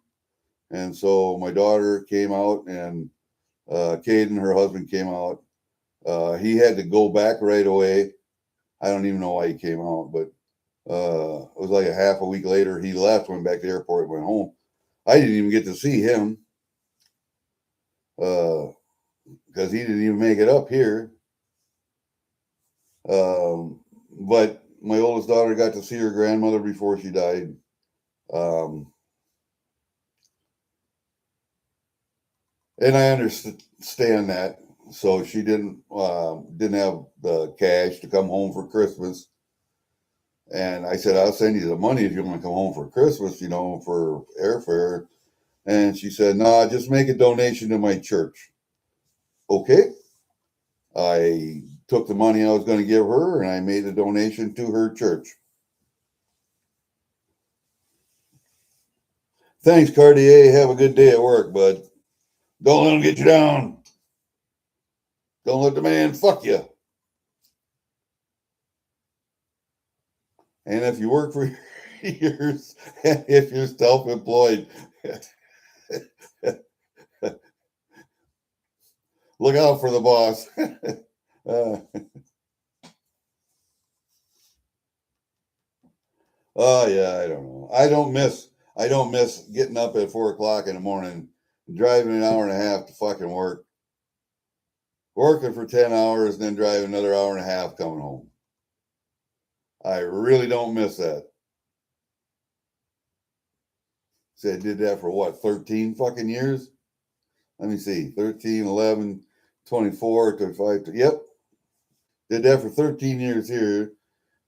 and so my daughter came out, and Caden, her husband, came out. He had to go back right away. I don't even know why he came out, but it was like a half a week later. He left, went back to the airport, went home. I didn't even get to see him because he didn't even make it up here. But my oldest daughter got to see her grandmother before she died. And I understand that. So she didn't have the cash to come home for Christmas. And I said, "I'll send you the money if you want to come home for Christmas, for airfare." And she said, "No, just make a donation to my church." Okay. I took the money I was going to give her and I made a donation to her church. Thanks, Cartier. Have a good day at work, bud. Don't let them get you down. Don't let the man fuck you. And if you work for years, if you're self-employed, look out for the boss. Oh yeah, I don't know. I don't miss getting up at 4 o'clock in the morning, driving an hour and a half to fucking work, working for 10 hours, and then driving another hour and a half coming home. I really don't miss that. See, I did that for what, 13 fucking years? Let me see, 13, 11, 24, 25. Yep. Did that for 13 years here,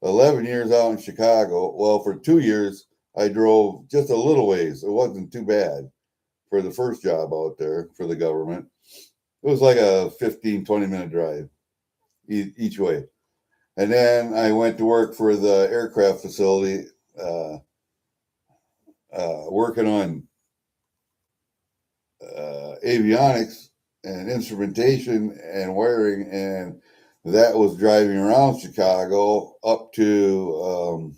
11 years out in Chicago. Well, for 2 years, I drove just a little ways. It wasn't too bad for the first job out there for the government. It was like a 15, 20-minute drive each way. And then I went to work for the aircraft facility, working on avionics and instrumentation and wiring and that was driving around Chicago up to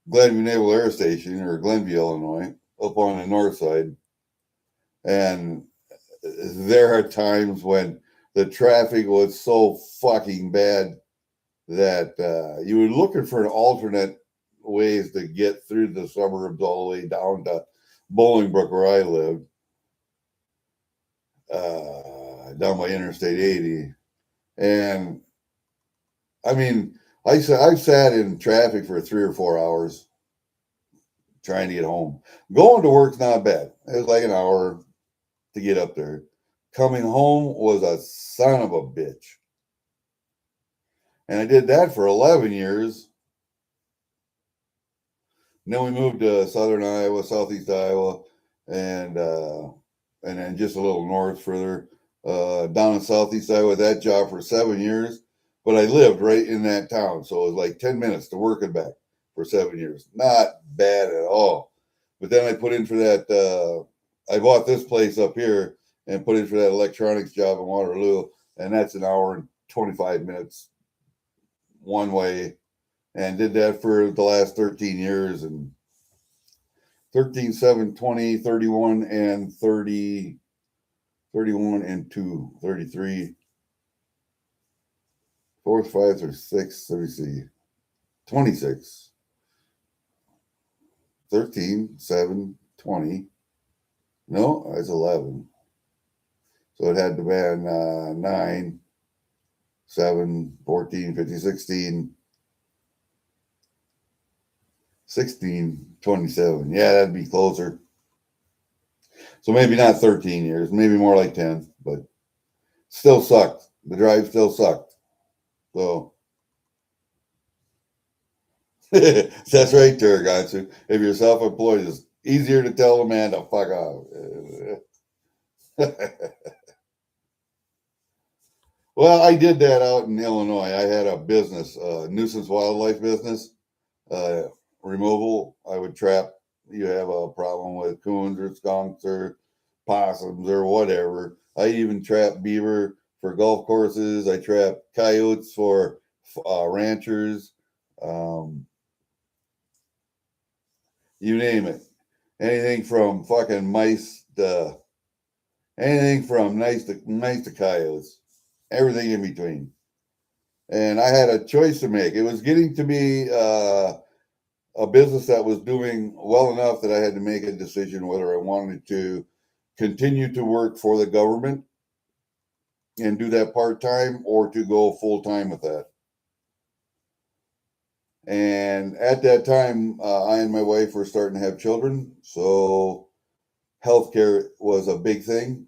Glenview Naval Air Station, or Glenview, Illinois, up on the north side. And there are times when the traffic was so fucking bad that you were looking for an alternate ways to get through the suburbs all the way down to Bolingbrook, where I lived, down by Interstate 80. And I mean, I've sat in traffic for 3 or 4 hours trying to get home. Going to work's not bad. It was like an hour to get up there. Coming home was a son of a bitch. And I did that for 11 years. And then we moved to southern Iowa, southeast Iowa, and then just a little north further, down in southeast Iowa, that job for 7 years. But I lived right in that town, so it was like 10 minutes to work and back for 7 years. Not bad at all. But then I put in for that, I bought this place up here and put in for that electronics job in Waterloo, and that's an hour and 25 minutes one way, and did that for the last 13 years, and 13, 7, 20, 31, and 30, 31 and 2, 33, 4th, 5th, or 6th, let me see, 26, 13, 7, 20, no, that's 11. So it had to be 9, 7, 14, 15, 16, 16, 27. Yeah, that'd be closer. So maybe not 13 years, maybe more like 10, but still sucked. The drive still sucked. So that's right, Turagatsu. If you're self-employed, it's easier to tell a man to fuck off. Well, I did that out in Illinois. I had a business, nuisance wildlife business, removal. I would trap. You have a problem with coons or skunks or possums or whatever. I even trap beaver for golf courses. I trap coyotes for ranchers. You name it. Anything from fucking mice to anything from nice to coyotes. Everything in between. And I had a choice to make. It was getting to be a business that was doing well enough that I had to make a decision whether I wanted to continue to work for the government and do that part-time or to go full-time with that. And at that time, I and my wife were starting to have children, so healthcare was a big thing.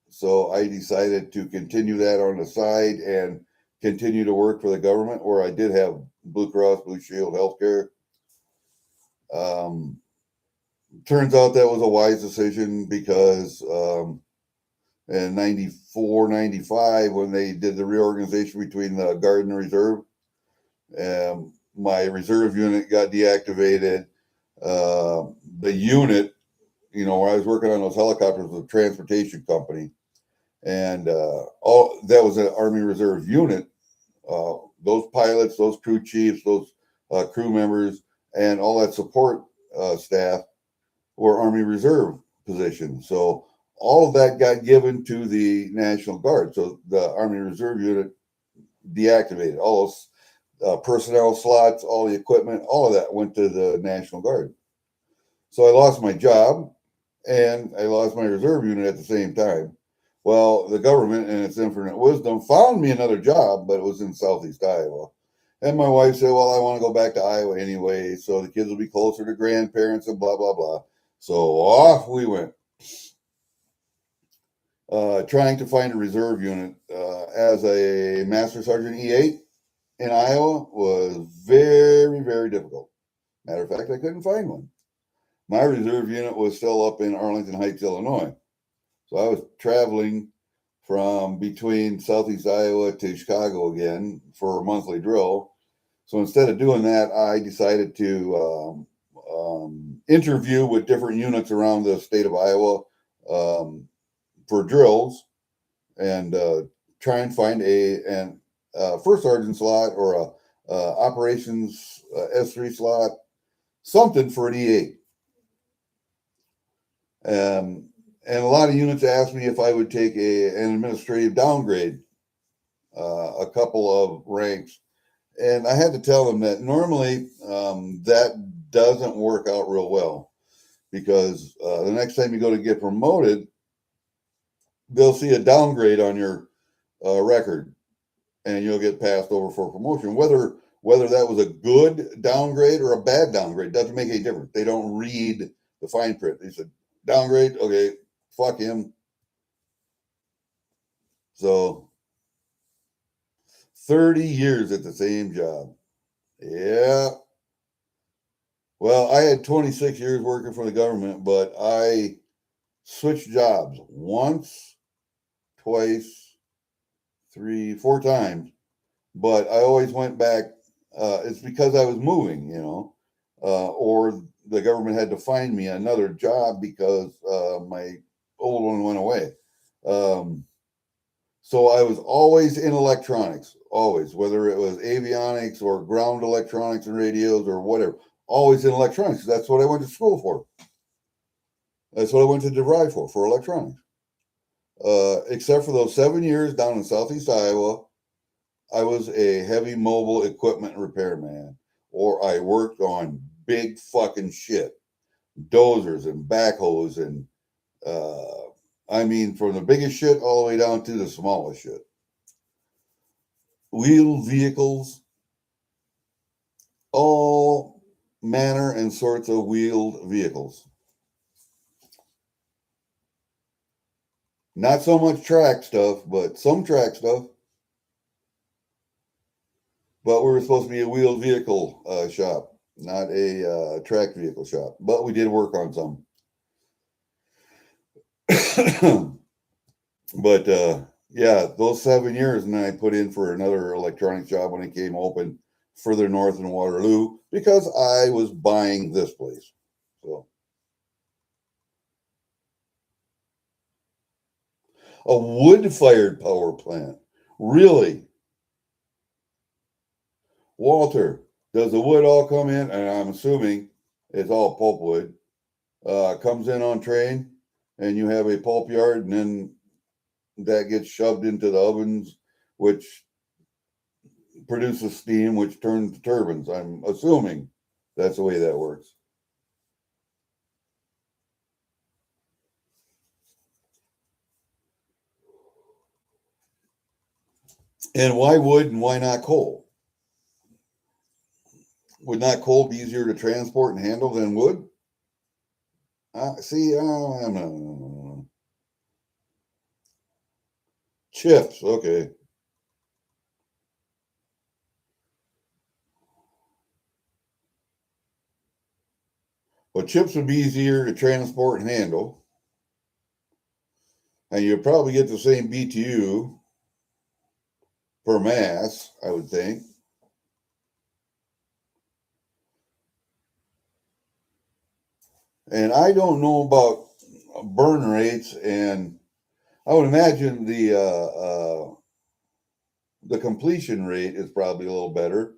So I decided to continue that on the side and continue to work for the government, where I did have Blue Cross Blue Shield healthcare. Turns out that was a wise decision because in 94, 95, when they did the reorganization between the Guard and Reserve, my reserve unit got deactivated. The unit, where I was working on those helicopters, was a transportation company. And all that was an Army Reserve unit. Those pilots, those crew chiefs, those crew members, and all that support staff were Army Reserve positions. So all of that got given to the National Guard. So the Army Reserve unit deactivated all those personnel slots, all the equipment, all of that went to the National Guard. So I lost my job and I lost my reserve unit at the same time. Well, the government, in its infinite wisdom, found me another job, but it was in southeast Iowa. And my wife said, well, I want to go back to Iowa anyway, so the kids will be closer to grandparents and blah, blah, blah. So off we went. Trying to find a reserve unit as a Master Sergeant E8 in Iowa was very, very difficult. Matter of fact, I couldn't find one. My reserve unit was still up in Arlington Heights, Illinois. So I was traveling from between southeast Iowa to Chicago again for a monthly drill. So instead of doing that, I decided to interview with different units around the state of Iowa for drills and try and find first sergeant slot or a operations S3 slot, something for an E8. And a lot of units asked me if I would take an administrative downgrade, a couple of ranks. And I had to tell them that normally that doesn't work out real well, because the next time you go to get promoted, they'll see a downgrade on your record, and you'll get passed over for promotion. Whether that was a good downgrade or a bad downgrade doesn't make any difference. They don't read the fine print. They said downgrade, okay, fuck him. So 30 years at the same job. Yeah. Well, I had 26 years working for the government, but I switched jobs once, twice, 3, 4 times. But I always went back. It's because I was moving, or the government had to find me another job because my old one went away. So I was always in electronics, always, whether it was avionics or ground electronics and radios or whatever, always in electronics. That's what I went to school for. That's what I went to DeVry for electronics. Except for those 7 years down in Southeast Iowa, I was a heavy mobile equipment repairman, or I worked on big fucking shit, dozers and backhoes, and I mean, from the biggest shit all the way down to the smallest shit. Wheeled vehicles, all manner and sorts of wheeled vehicles. Not so much track stuff, but some track stuff. But we were supposed to be a wheeled vehicle shop, not a track vehicle shop. But we did work on some. But yeah, those 7 years, and then I put in for another electronics job when it came open further north in Waterloo, because I was buying this place. So a wood-fired power plant, really? Walter, does the wood all come in? And I'm assuming it's all pulpwood. Comes in on train, and you have a pulp yard, and then that gets shoved into the ovens, which produces steam, which turns the turbines. I'm assuming that's the way that works. And why wood and why not coal? Would not coal be easier to transport and handle than wood? See, no. Chips, okay. Well, chips would be easier to transport and handle, and you'd probably get the same BTU per mass, I would think. And I don't know about burn rates, and I would imagine the completion rate is probably a little better,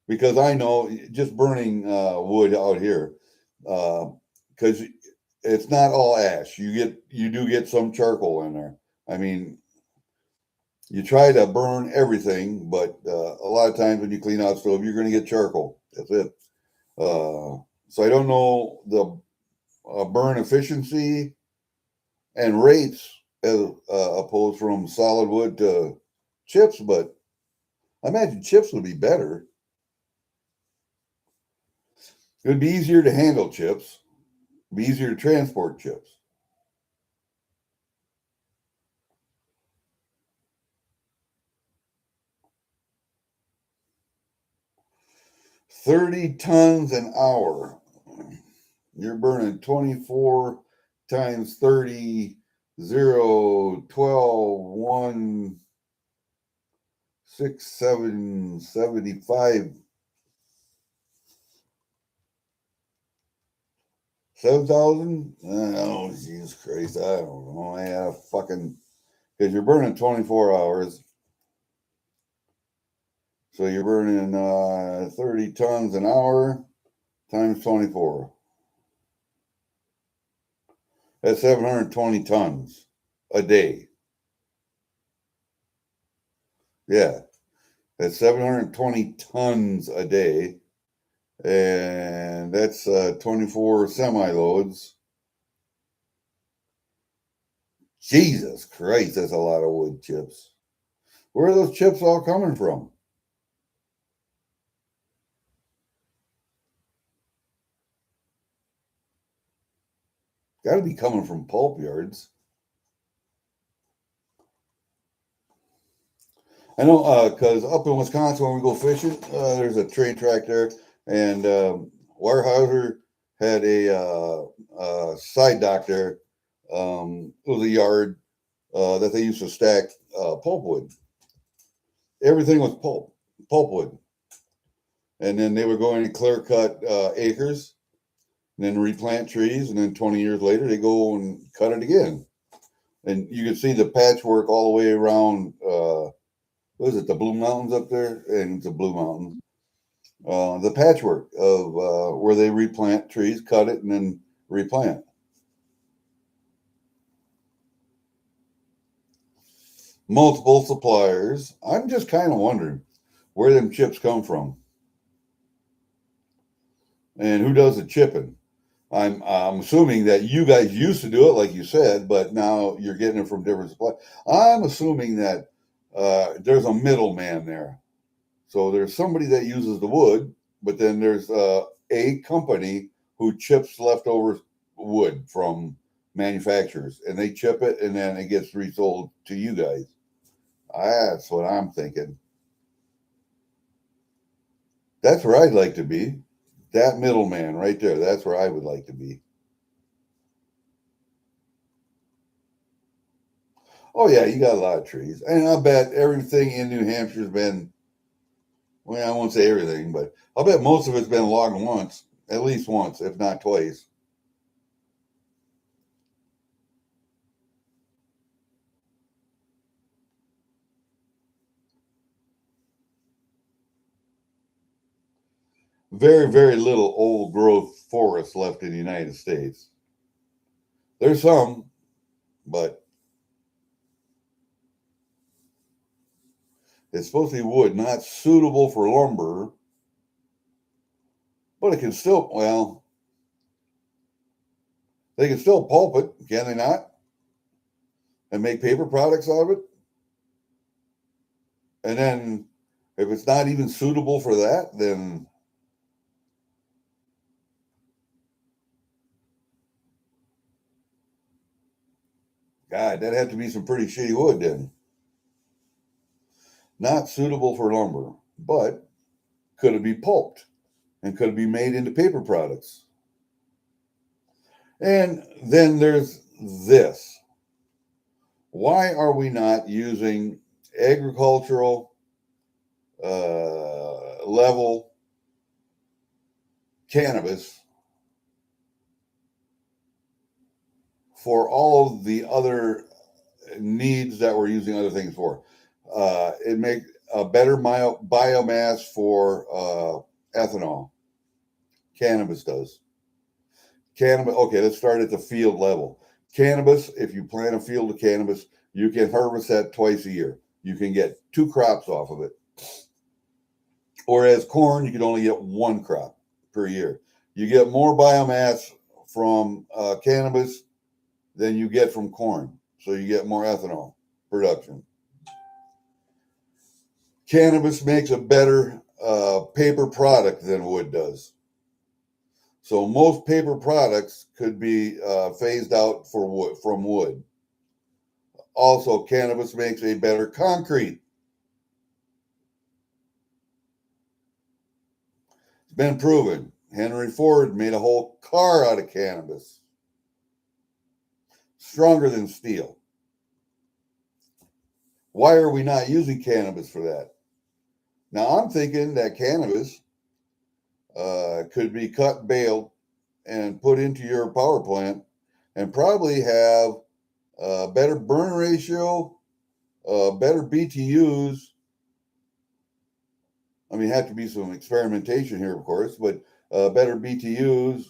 because I know just burning wood out here, because it's not all ash. You do get some charcoal in there. I mean, you try to burn everything, but a lot of times when you clean out stove, you're going to get charcoal. That's it. So I don't know the burn efficiency and rates as opposed from solid wood to chips, but I imagine chips would be better. It would be easier to handle chips, be easier to transport chips. $30 tons an hour. You're burning 24 times 30, 0, 12, 1, 6, 7, 75. 7,000? Oh, Jesus Christ. I don't know. I have fucking, because you're burning 24 hours. So you're burning 30 tons an hour times 24. That's 720 tons a day. Yeah, that's 720 tons a day. And that's 24 semi-loads. Jesus Christ, that's a lot of wood chips. Where are those chips all coming from? Got to be coming from pulp yards. I know because up in Wisconsin when we go fishing, there's a train track there, and Weyerhaeuser had a side dock there. It was a yard that they used to stack pulpwood. Everything was pulpwood, and then they would go in and clear cut acres, and then replant trees, and then 20 years later they go and cut it again, and you can see the patchwork all the way around. What is it? The Blue Mountains up there, and it's the Blue Mountains. The patchwork of where they replant trees, cut it, and then replant. Multiple suppliers. I'm just kind of wondering where them chips come from and who does the chipping. I'm assuming that you guys used to do it, like you said, but now you're getting it from different suppliers. I'm assuming that there's a middleman there. So there's somebody that uses the wood, but then there's a company who chips leftover wood from manufacturers, and they chip it, and then it gets resold to you guys. That's what I'm thinking. That's where I'd like to be. That middleman right there. That's where I would like to be. Oh yeah, you got a lot of trees, and I bet everything in New Hampshire's been. Well, I won't say everything, but I'll bet most of it's been logged once, at least once, if not twice. Very, very little old growth forest left in the United States. There's some, but it's supposed to be wood, not suitable for lumber, but it can still, well, they can still pulp it, can they not? And make paper products out of it? And then if it's not even suitable for that, then God, that'd have to be some pretty shitty wood then. Not suitable for lumber, but could it be pulped and could it be made into paper products? And then there's this. Why are we not using agricultural level cannabis for all of the other needs that we're using other things for? It makes a better biomass for ethanol. Cannabis does. Cannabis. Okay, let's start at the field level. Cannabis. If you plant a field of cannabis, you can harvest that twice a year. You can get 2 crops off of it. Whereas corn, you can only get 1 crop per year. You get more biomass from cannabis than you get from corn. So you get more ethanol production. Cannabis makes a better paper product than wood does. So most paper products could be phased out from wood. Also, cannabis makes a better concrete. It's been proven. Henry Ford made a whole car out of cannabis. Stronger than steel. Why are we not using cannabis for that? Now, I'm thinking that cannabis could be cut, baled, and put into your power plant and probably have a better burn ratio, better BTUs, I mean, had to be some experimentation here, of course, but better BTUs,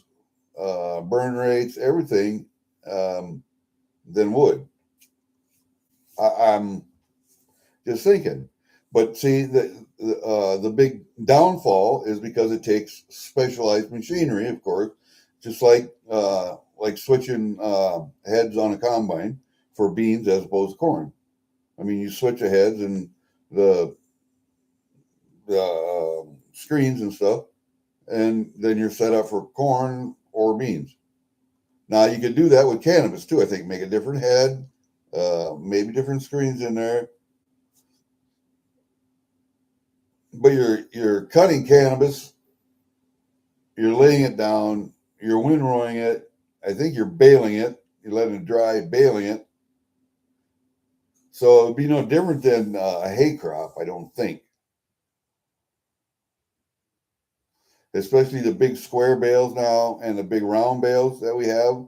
burn rates, everything than wood. I'm just thinking. But see, the big downfall is because it takes specialized machinery, of course, just like switching heads on a combine for beans as opposed to corn. I mean, you switch the heads and the screens and stuff, and then you're set up for corn or beans. Now you could do that with cannabis too. I think make a different head, maybe different screens in there, but you're cutting cannabis, you're laying it down, you're windrowing it. I think you're baling it. You're letting it dry, baling it. So it'd be no different than a hay crop, I don't think. Especially the big square bales now and the big round bales that we have.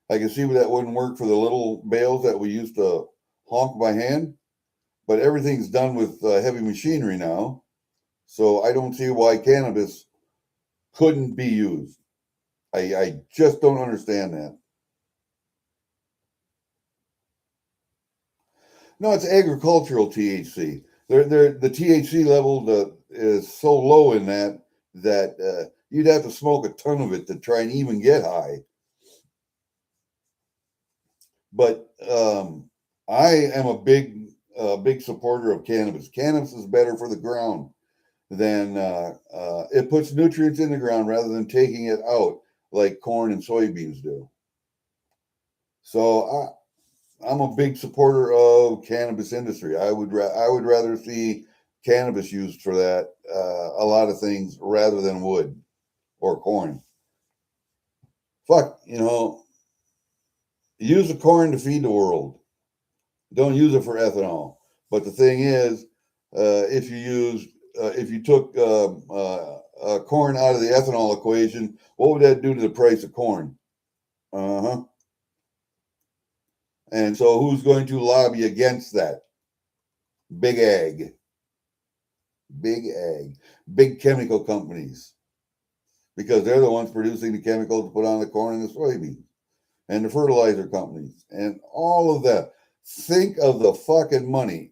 I can see that wouldn't work for the little bales that we used to honk by hand, but everything's done with heavy machinery now. So I don't see why cannabis couldn't be used. I just don't understand that. No, it's agricultural THC. The THC level is so low in that you'd have to smoke a ton of it to try and even get high. But I am a big supporter of cannabis. Cannabis is better for the ground than it puts nutrients in the ground rather than taking it out like corn and soybeans do. So I'm a big supporter of cannabis industry. I would rather see cannabis used for that a lot of things rather than wood or corn. Fuck, use the corn to feed the world. Don't use it for ethanol. But the thing is, if you took corn out of the ethanol equation, what would that do to the price of corn? Uh huh. And so, who's going to lobby against that? Big ag, big ag, big chemical companies, because they're the ones producing the chemicals to put on the corn and the soybeans, and the fertilizer companies, and all of that. Think of the fucking money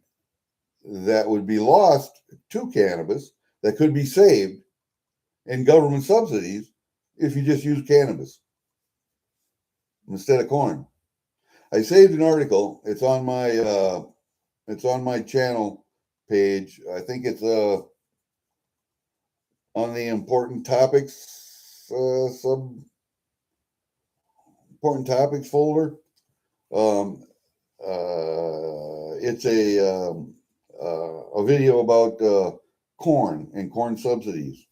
that would be lost to cannabis that could be saved in government subsidies if you just use cannabis instead of corn. I saved an article. It's on my channel page. I think it's on the important topics sub important topics folder. Um, it's a video about corn and corn subsidies.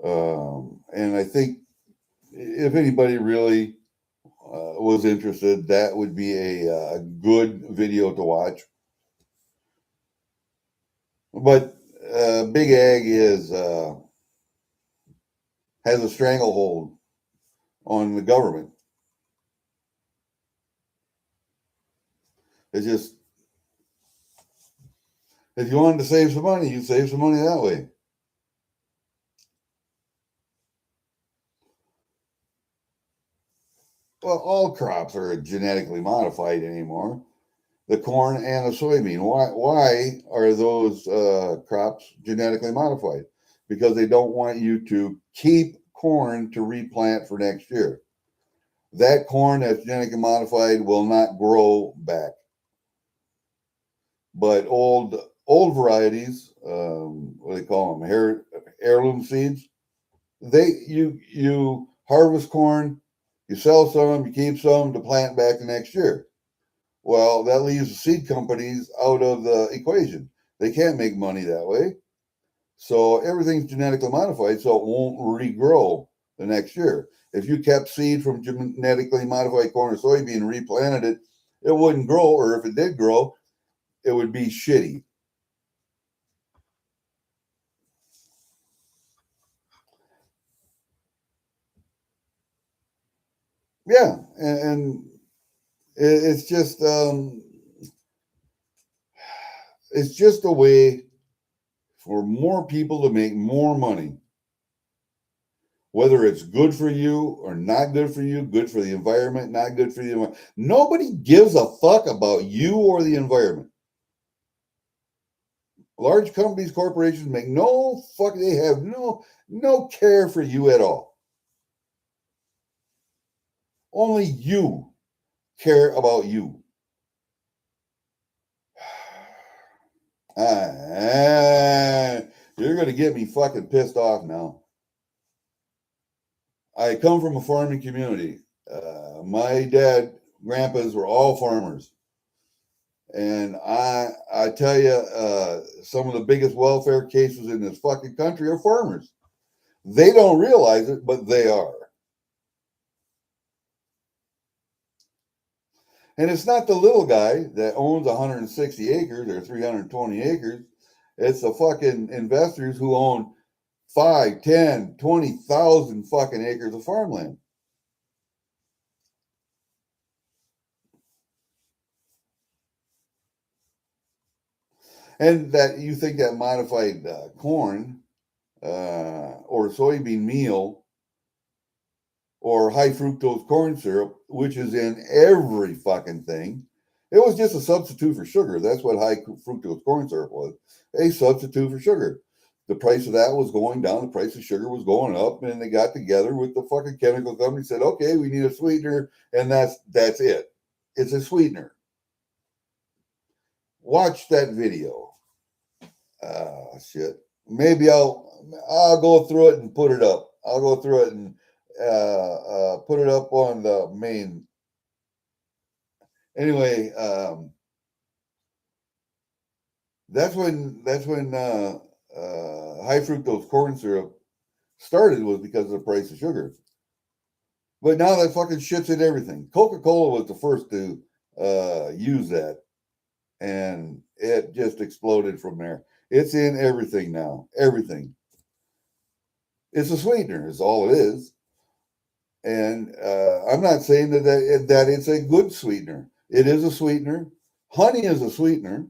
And I think if anybody really was interested, that would be a good video to watch. But Big Ag has a stranglehold on the government. It's just if you wanted to save some money, you save some money that way. Well, all crops are genetically modified anymore. The corn and the soybean. Why are those crops genetically modified? Because they don't want you to keep corn to replant for next year. That corn that's genetically modified will not grow back. But old varieties, what do they call them? Heirloom seeds. You harvest corn, you sell some, you keep some to plant back the next year. Well, that leaves the seed companies out of the equation. They can't make money that way. So everything's genetically modified, so it won't regrow the next year. If you kept seed from genetically modified corn or soybean and replanted it, it wouldn't grow, or if it did grow, it would be shitty. Yeah, and it's just a way for more people to make more money. Whether it's good for you or not good for you, good for the environment, not good for the environment. Nobody gives a fuck about you or the environment. Large companies, corporations make no fuck. They have no care for you at all. Only you care about you. You're going to get me fucking pissed off now. I come from a farming community. My dad, grandpas were all farmers. And I tell you, some of the biggest welfare cases in this fucking country are farmers. They don't realize it, but they are. And it's not the little guy that owns 160 acres or 320 acres. It's the fucking investors who own 5, 10, 20,000 fucking acres of farmland. And that you think that modified corn or soybean meal or high fructose corn syrup, which is in every fucking thing, it was just a substitute for sugar. That's what high fructose corn syrup was, a substitute for sugar. The price of that was going down. The price of sugar was going up, and they got together with the fucking chemical company and said, okay, we need a sweetener, and that's it. It's a sweetener. Watch that video. Shit. Maybe I'll go through it and put it up. I'll go through it and put it up on the main. Anyway, that's when high fructose corn syrup started, was because of the price of sugar. But now that fucking shit's in everything. Coca-Cola was the first to use that, and it just exploded from there. It's in everything now. Everything. It's a sweetener, is all it is. And I'm not saying that it's a good sweetener. It is a sweetener. Honey is a sweetener.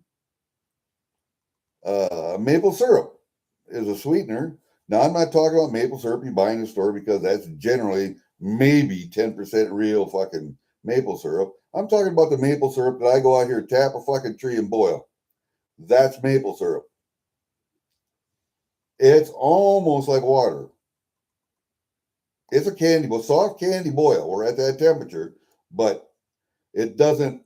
Maple syrup is a sweetener. Now, I'm not talking about maple syrup you buy in the store, because that's generally maybe 10% real fucking maple syrup. I'm talking about the maple syrup that I go out here, tap a fucking tree and boil. That's maple syrup. It's almost like water. It's a soft candy boil. We're at that temperature, but it doesn't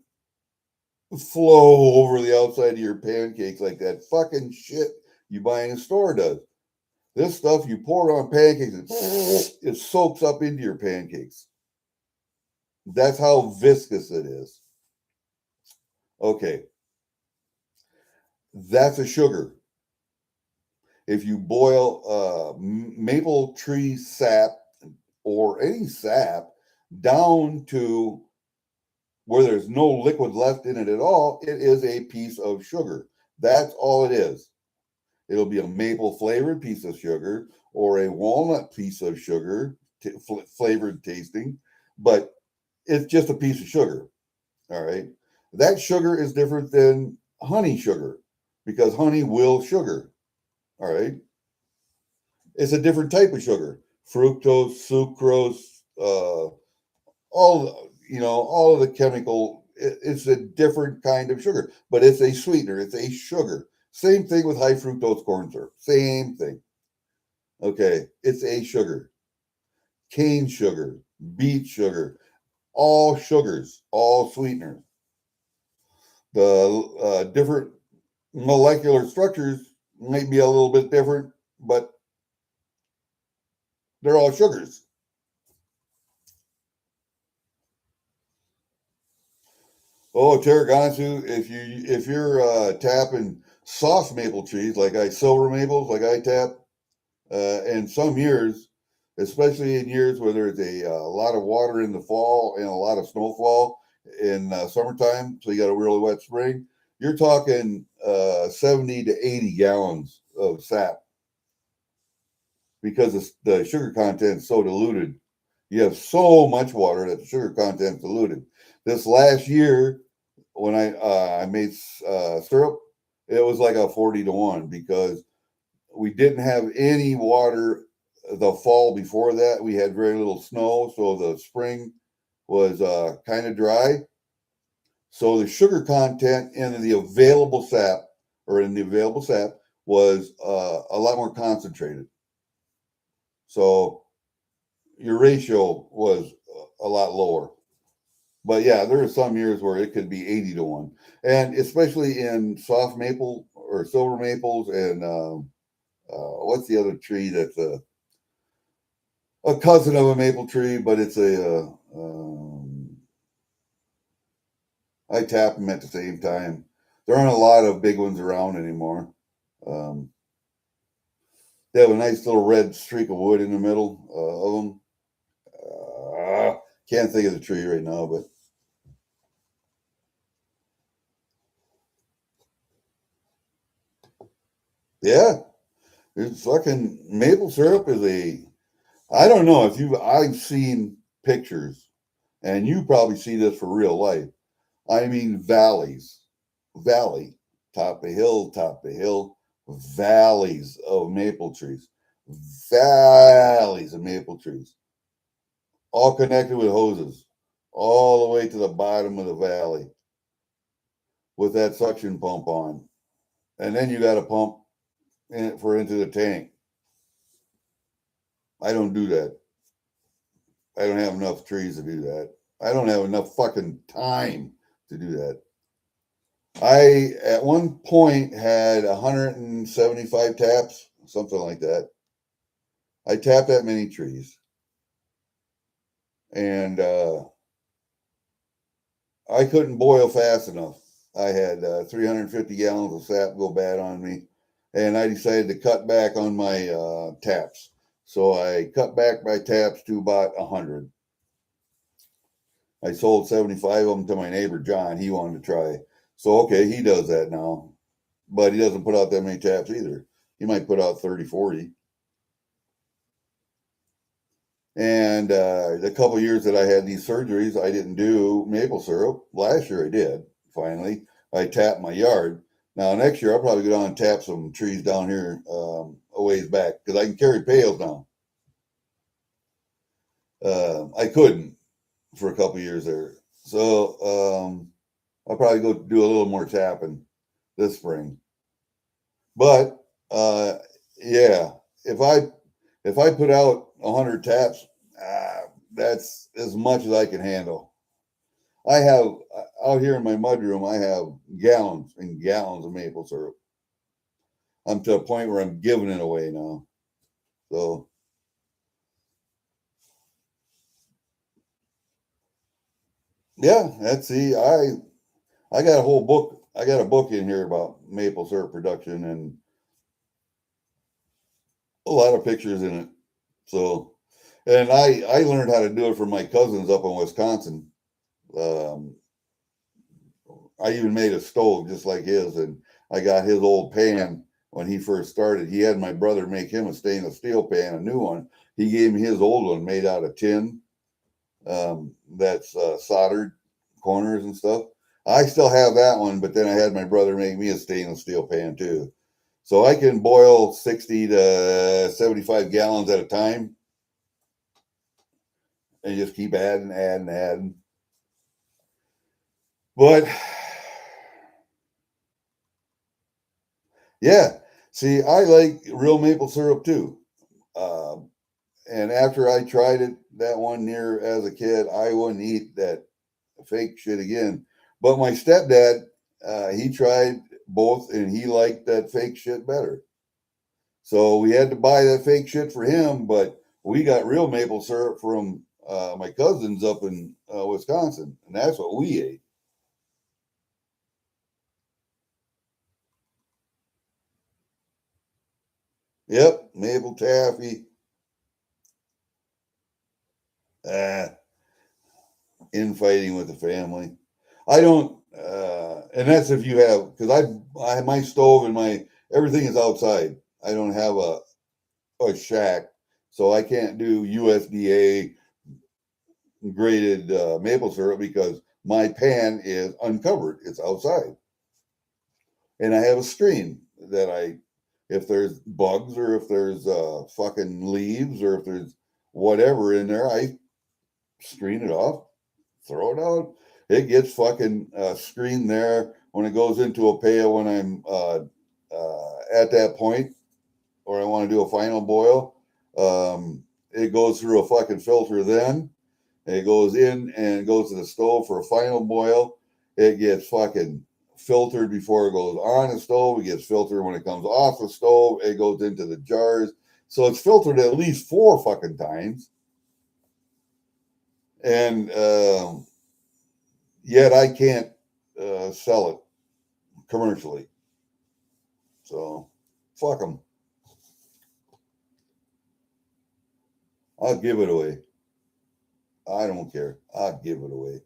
flow over the outside of your pancakes like that fucking shit you buy in a store does. This stuff you pour on pancakes, it soaks up into your pancakes. That's how viscous it is. Okay. That's a sugar. If you boil maple tree sap or any sap down to where there's no liquid left in it at all, it is a piece of sugar. That's all it is. It'll be a maple flavored piece of sugar or a walnut piece of sugar, flavored tasting, but it's just a piece of sugar. All right. That sugar is different than honey sugar, because honey will sugar. All right. It's a different type of sugar. Fructose, sucrose, all of the chemical. It's a different kind of sugar, but it's a sweetener. It's a sugar. Same thing with high fructose corn syrup. Same thing. Okay. It's a sugar. Cane sugar, beet sugar, all sugars, all sweeteners. The different molecular structures might be a little bit different, but they're all sugars. Oh, Tarragonsu, if you're tapping soft maple trees like silver maples like I tap, and some years, especially in years where there's a lot of water in the fall and a lot of snowfall in summertime, so you got a really wet spring, you're talking 70 to 80 gallons of sap, because the sugar content is so diluted. You have so much water that the sugar content is diluted. This last year, when I made syrup, it was like a 40 to 1, because we didn't have any water the fall before that. We had very little snow, so the spring was kind of dry. So the sugar content in the available sap was a lot more concentrated. So your ratio was a lot lower. But yeah, there are some years where it could be 80-1. And especially in soft maple or silver maples and what's the other tree that's a cousin of a maple tree, but it's I tap them at the same time. There aren't a lot of big ones around anymore. Um, they have a nice little red streak of wood in the middle of them. Can't think of the tree right now, but yeah, it's fucking maple syrup is a. I don't know if I've seen pictures, and you probably see this for real life. I mean, valley, top of hill, valleys of maple trees, valleys of maple trees, all connected with hoses, all the way to the bottom of the valley with that suction pump on. And then you got to pump into the tank. I don't do that. I don't have enough trees to do that. I don't have enough fucking time to do that. I, at one point, had 175 taps, something like that. I tapped that many trees. And I couldn't boil fast enough. I had 350 gallons of sap go bad on me. And I decided to cut back on my taps. So I cut back my taps to about 100. I sold 75 of them to my neighbor, John. He wanted to try. So, okay, he does that now. But he doesn't put out that many taps either. He might put out 30, 40. And the couple years that I had these surgeries, I didn't do maple syrup. Last year I did, finally. I tapped my yard. Now, next year I'll probably go down and tap some trees down here a ways back because I can carry pails now. I couldn't for a couple years there. So I'll probably go do a little more tapping this spring. But yeah, if I put out 100 taps, that's as much as I can handle. I have out here in my mudroom, I have gallons and gallons of maple syrup. I'm to a point where I'm giving it away now. So yeah, that's I got a whole book. I got a book in here about maple syrup production and a lot of pictures in it. So, and I learned how to do it from my cousins up in Wisconsin. Um, I even made a stove just like his, and I got his old pan when he first started. He had my brother make him a stainless steel pan, a new one. He gave me his old one made out of tin, that's soldered corners and stuff. I still have that one, but then I had my brother make me a stainless steel pan too. So I can boil 60 to 75 gallons at a time and just keep adding. But yeah, see, I like real maple syrup too. And after I tried it that one year as a kid, I wouldn't eat that fake shit again. But my stepdad, he tried both and he liked that fake shit better. So we had to buy that fake shit for him, but we got real maple syrup from my cousins up in Wisconsin, and that's what we ate. Yep, maple taffy. Ah, infighting with the family. I don't, and that's if you have, because I have my stove and my everything is outside. I don't have a shack, so I can't do USDA graded maple syrup because my pan is uncovered. It's outside, and I have a stream that I If there's bugs or if there's fucking leaves or if there's whatever in there, I screen it off, throw it out. It gets fucking screened there when it goes into a pail when I'm at that point or I want to do a final boil. It goes through a fucking filter then. It goes in and goes to the stove for a final boil. It gets fucking filtered before it goes on the stove. It gets filtered when it comes off the stove. It goes into the jars. So it's filtered at least 4 fucking times. And yet I can't sell it commercially. So fuck them. I'll give it away. I don't care. I'll give it away.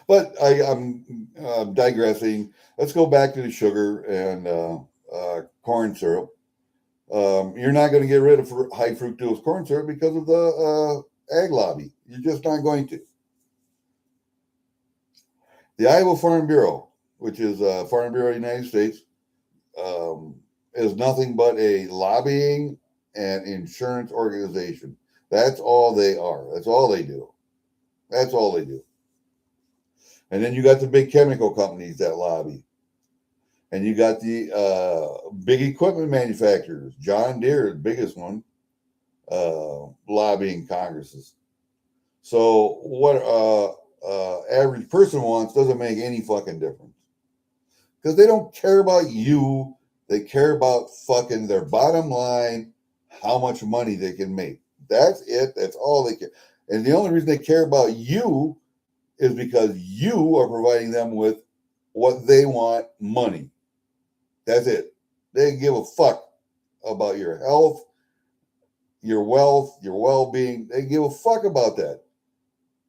But I'm digressing. Let's go back to the sugar and corn syrup. You're not going to get rid of high fructose corn syrup because of the ag lobby. You're just not going to. The Iowa Farm Bureau, which is Farm Bureau of the United States, is nothing but a lobbying and insurance organization. That's all they are. That's all they do. That's all they do. And then you got the big chemical companies that lobby. And you got the big equipment manufacturers. John Deere is the biggest one, lobbying Congresses. So what average person wants doesn't make any fucking difference. Because they don't care about you. They care about fucking their bottom line, how much money they can make. That's it. That's all they care. And the only reason they care about you is because you are providing them with what they want, money. That's it. They give a fuck about your health, your wealth, your well-being. They give a fuck about that.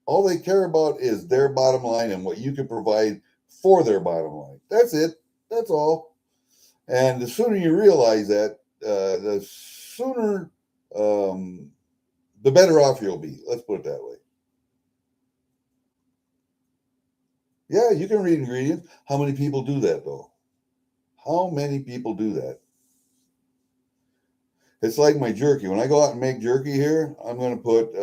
All they care about is their bottom line and what you can provide for their bottom line. That's it. That's all. And the sooner you realize that, the sooner, the better off you'll be. Let's put it that way. Yeah, you can read ingredients. How many people do that, though? How many people do that? It's like my jerky. When I go out and make jerky here, I'm going to put,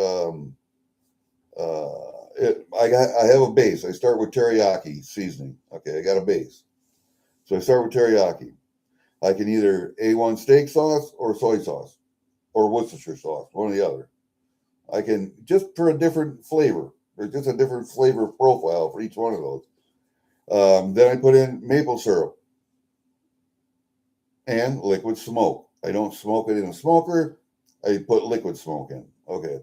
I have a base. I start with teriyaki seasoning. Okay, I got a base. So I start with teriyaki. I can either A1 steak sauce or soy sauce or Worcestershire sauce, one or the other. I can, just for a different flavor. There's just a different flavor profile for each one of those. Then I put in maple syrup and liquid smoke. I don't smoke it in a smoker. I put liquid smoke in. Okay.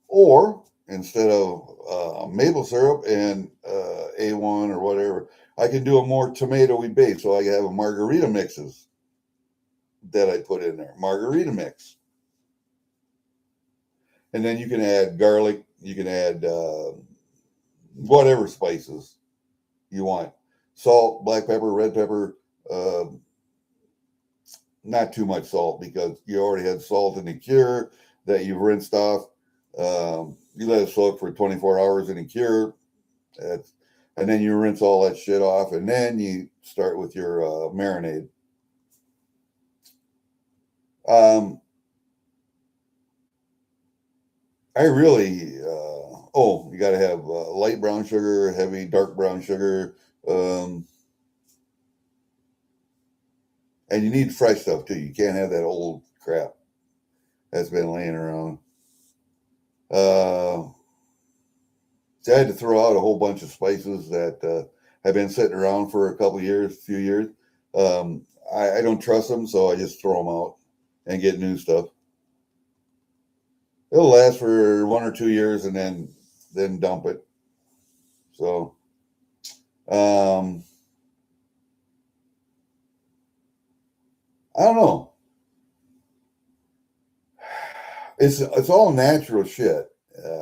Or instead of maple syrup and A1 or whatever, I can do a more tomatoey base. So I have a margarita mixes that I put in there. Margarita mix. And then you can add garlic. You can add whatever spices you want. Salt, black pepper, red pepper. Not too much salt because you already had salt in the cure that you've rinsed off. You let it soak for 24 hours in a cure. And then you rinse all that shit off. And then you start with your marinade. I really, you got to have light brown sugar, heavy dark brown sugar. And you need fresh stuff too. You can't have that old crap that's been laying around. So I had to throw out a whole bunch of spices that have been sitting around for a couple years, few years. I don't trust them, so I just throw them out and get new stuff. It'll last for 1 or 2 years and then dump it. So, I don't know. It's all natural shit.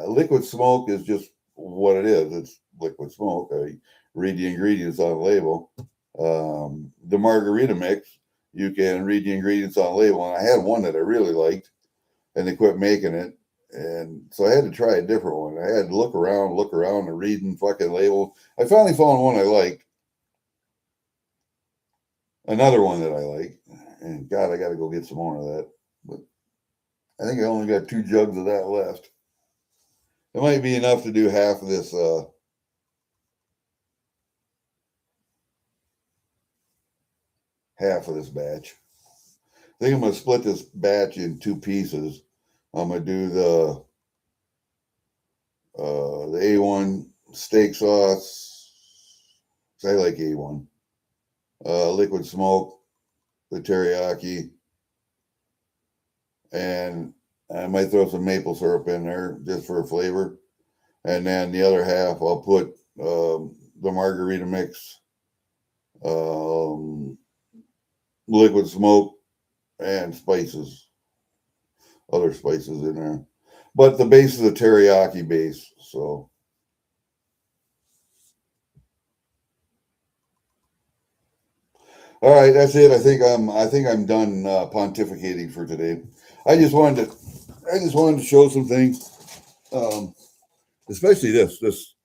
Liquid smoke is just what it is. It's liquid smoke. I read the ingredients on the label. The margarita mix, you can read the ingredients on the label. And I had one that I really liked, and they quit making it. And so I had to try a different one. I had to look around and read and fucking label. I finally found one I liked. another one that I like. And God, I got to go get some more of that. But I think I only got 2 jugs of that left. It might be enough to do half of this. Half of this batch. I think I'm going to split this batch in 2 pieces. I'm going to do the A1 steak sauce. I like A1. Liquid smoke, the teriyaki, and I might throw some maple syrup in there just for flavor. And then the other half, I'll put the margarita mix, liquid smoke, and spices, other spices in there. But the base is a teriyaki base, so. All right, that's it. I think I'm done pontificating for today. I just wanted to show some things, especially this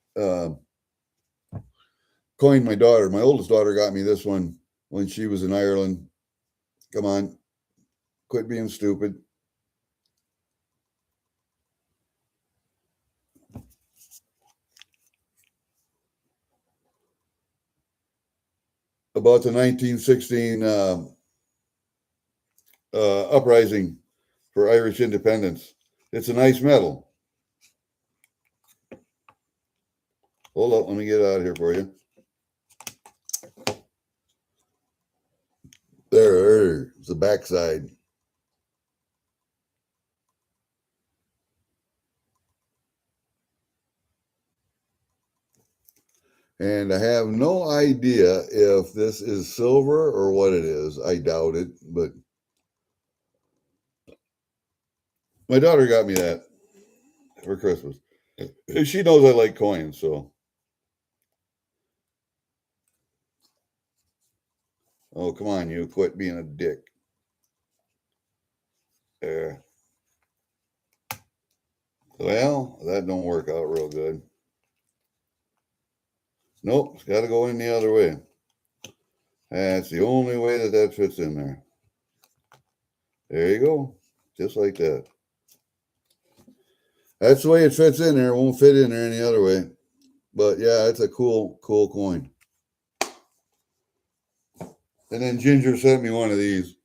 coin. My oldest daughter, got me this one when she was in Ireland. Come on, quit being stupid. About the 1916 uprising for Irish independence. It's a nice medal. Hold up, let me get it out of here for you. There's the backside. And I have no idea if this is silver or what it is. I doubt it, but my daughter got me that for Christmas. She knows I like coins, so. Oh, come on, you quit being a dick. There. Well, that don't work out real good. Nope, it's got to go in the other way. That's the only way that fits in there. There you go. Just like that. That's the way it fits in there. It won't fit in there any other way. But yeah, it's a cool coin. And then Ginger sent me one of these.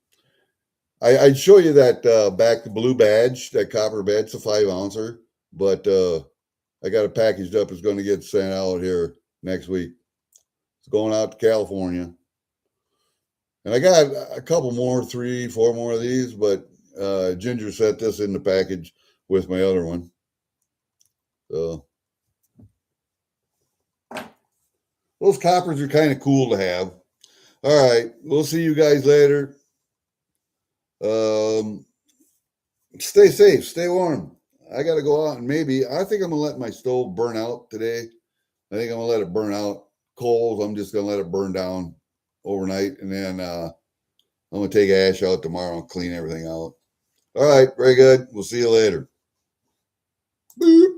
I'd show you that back blue badge, that copper badge, the 5 ouncer. But I got it packaged up. It's going to get sent out here next week. It's going out to California. And I got a couple more, 3, 4 more of these, but Ginger set this in the package with my other one. So those coppers are kind of cool to have. All right, we'll see you guys later. Stay safe, stay warm. I got to go out and I think I'm going to let my stove burn out today. I think I'm going to let it burn out. Coals, I'm just going to let it burn down overnight. And then I'm going to take ash out tomorrow and clean everything out. All right, very good. We'll see you later. Boop.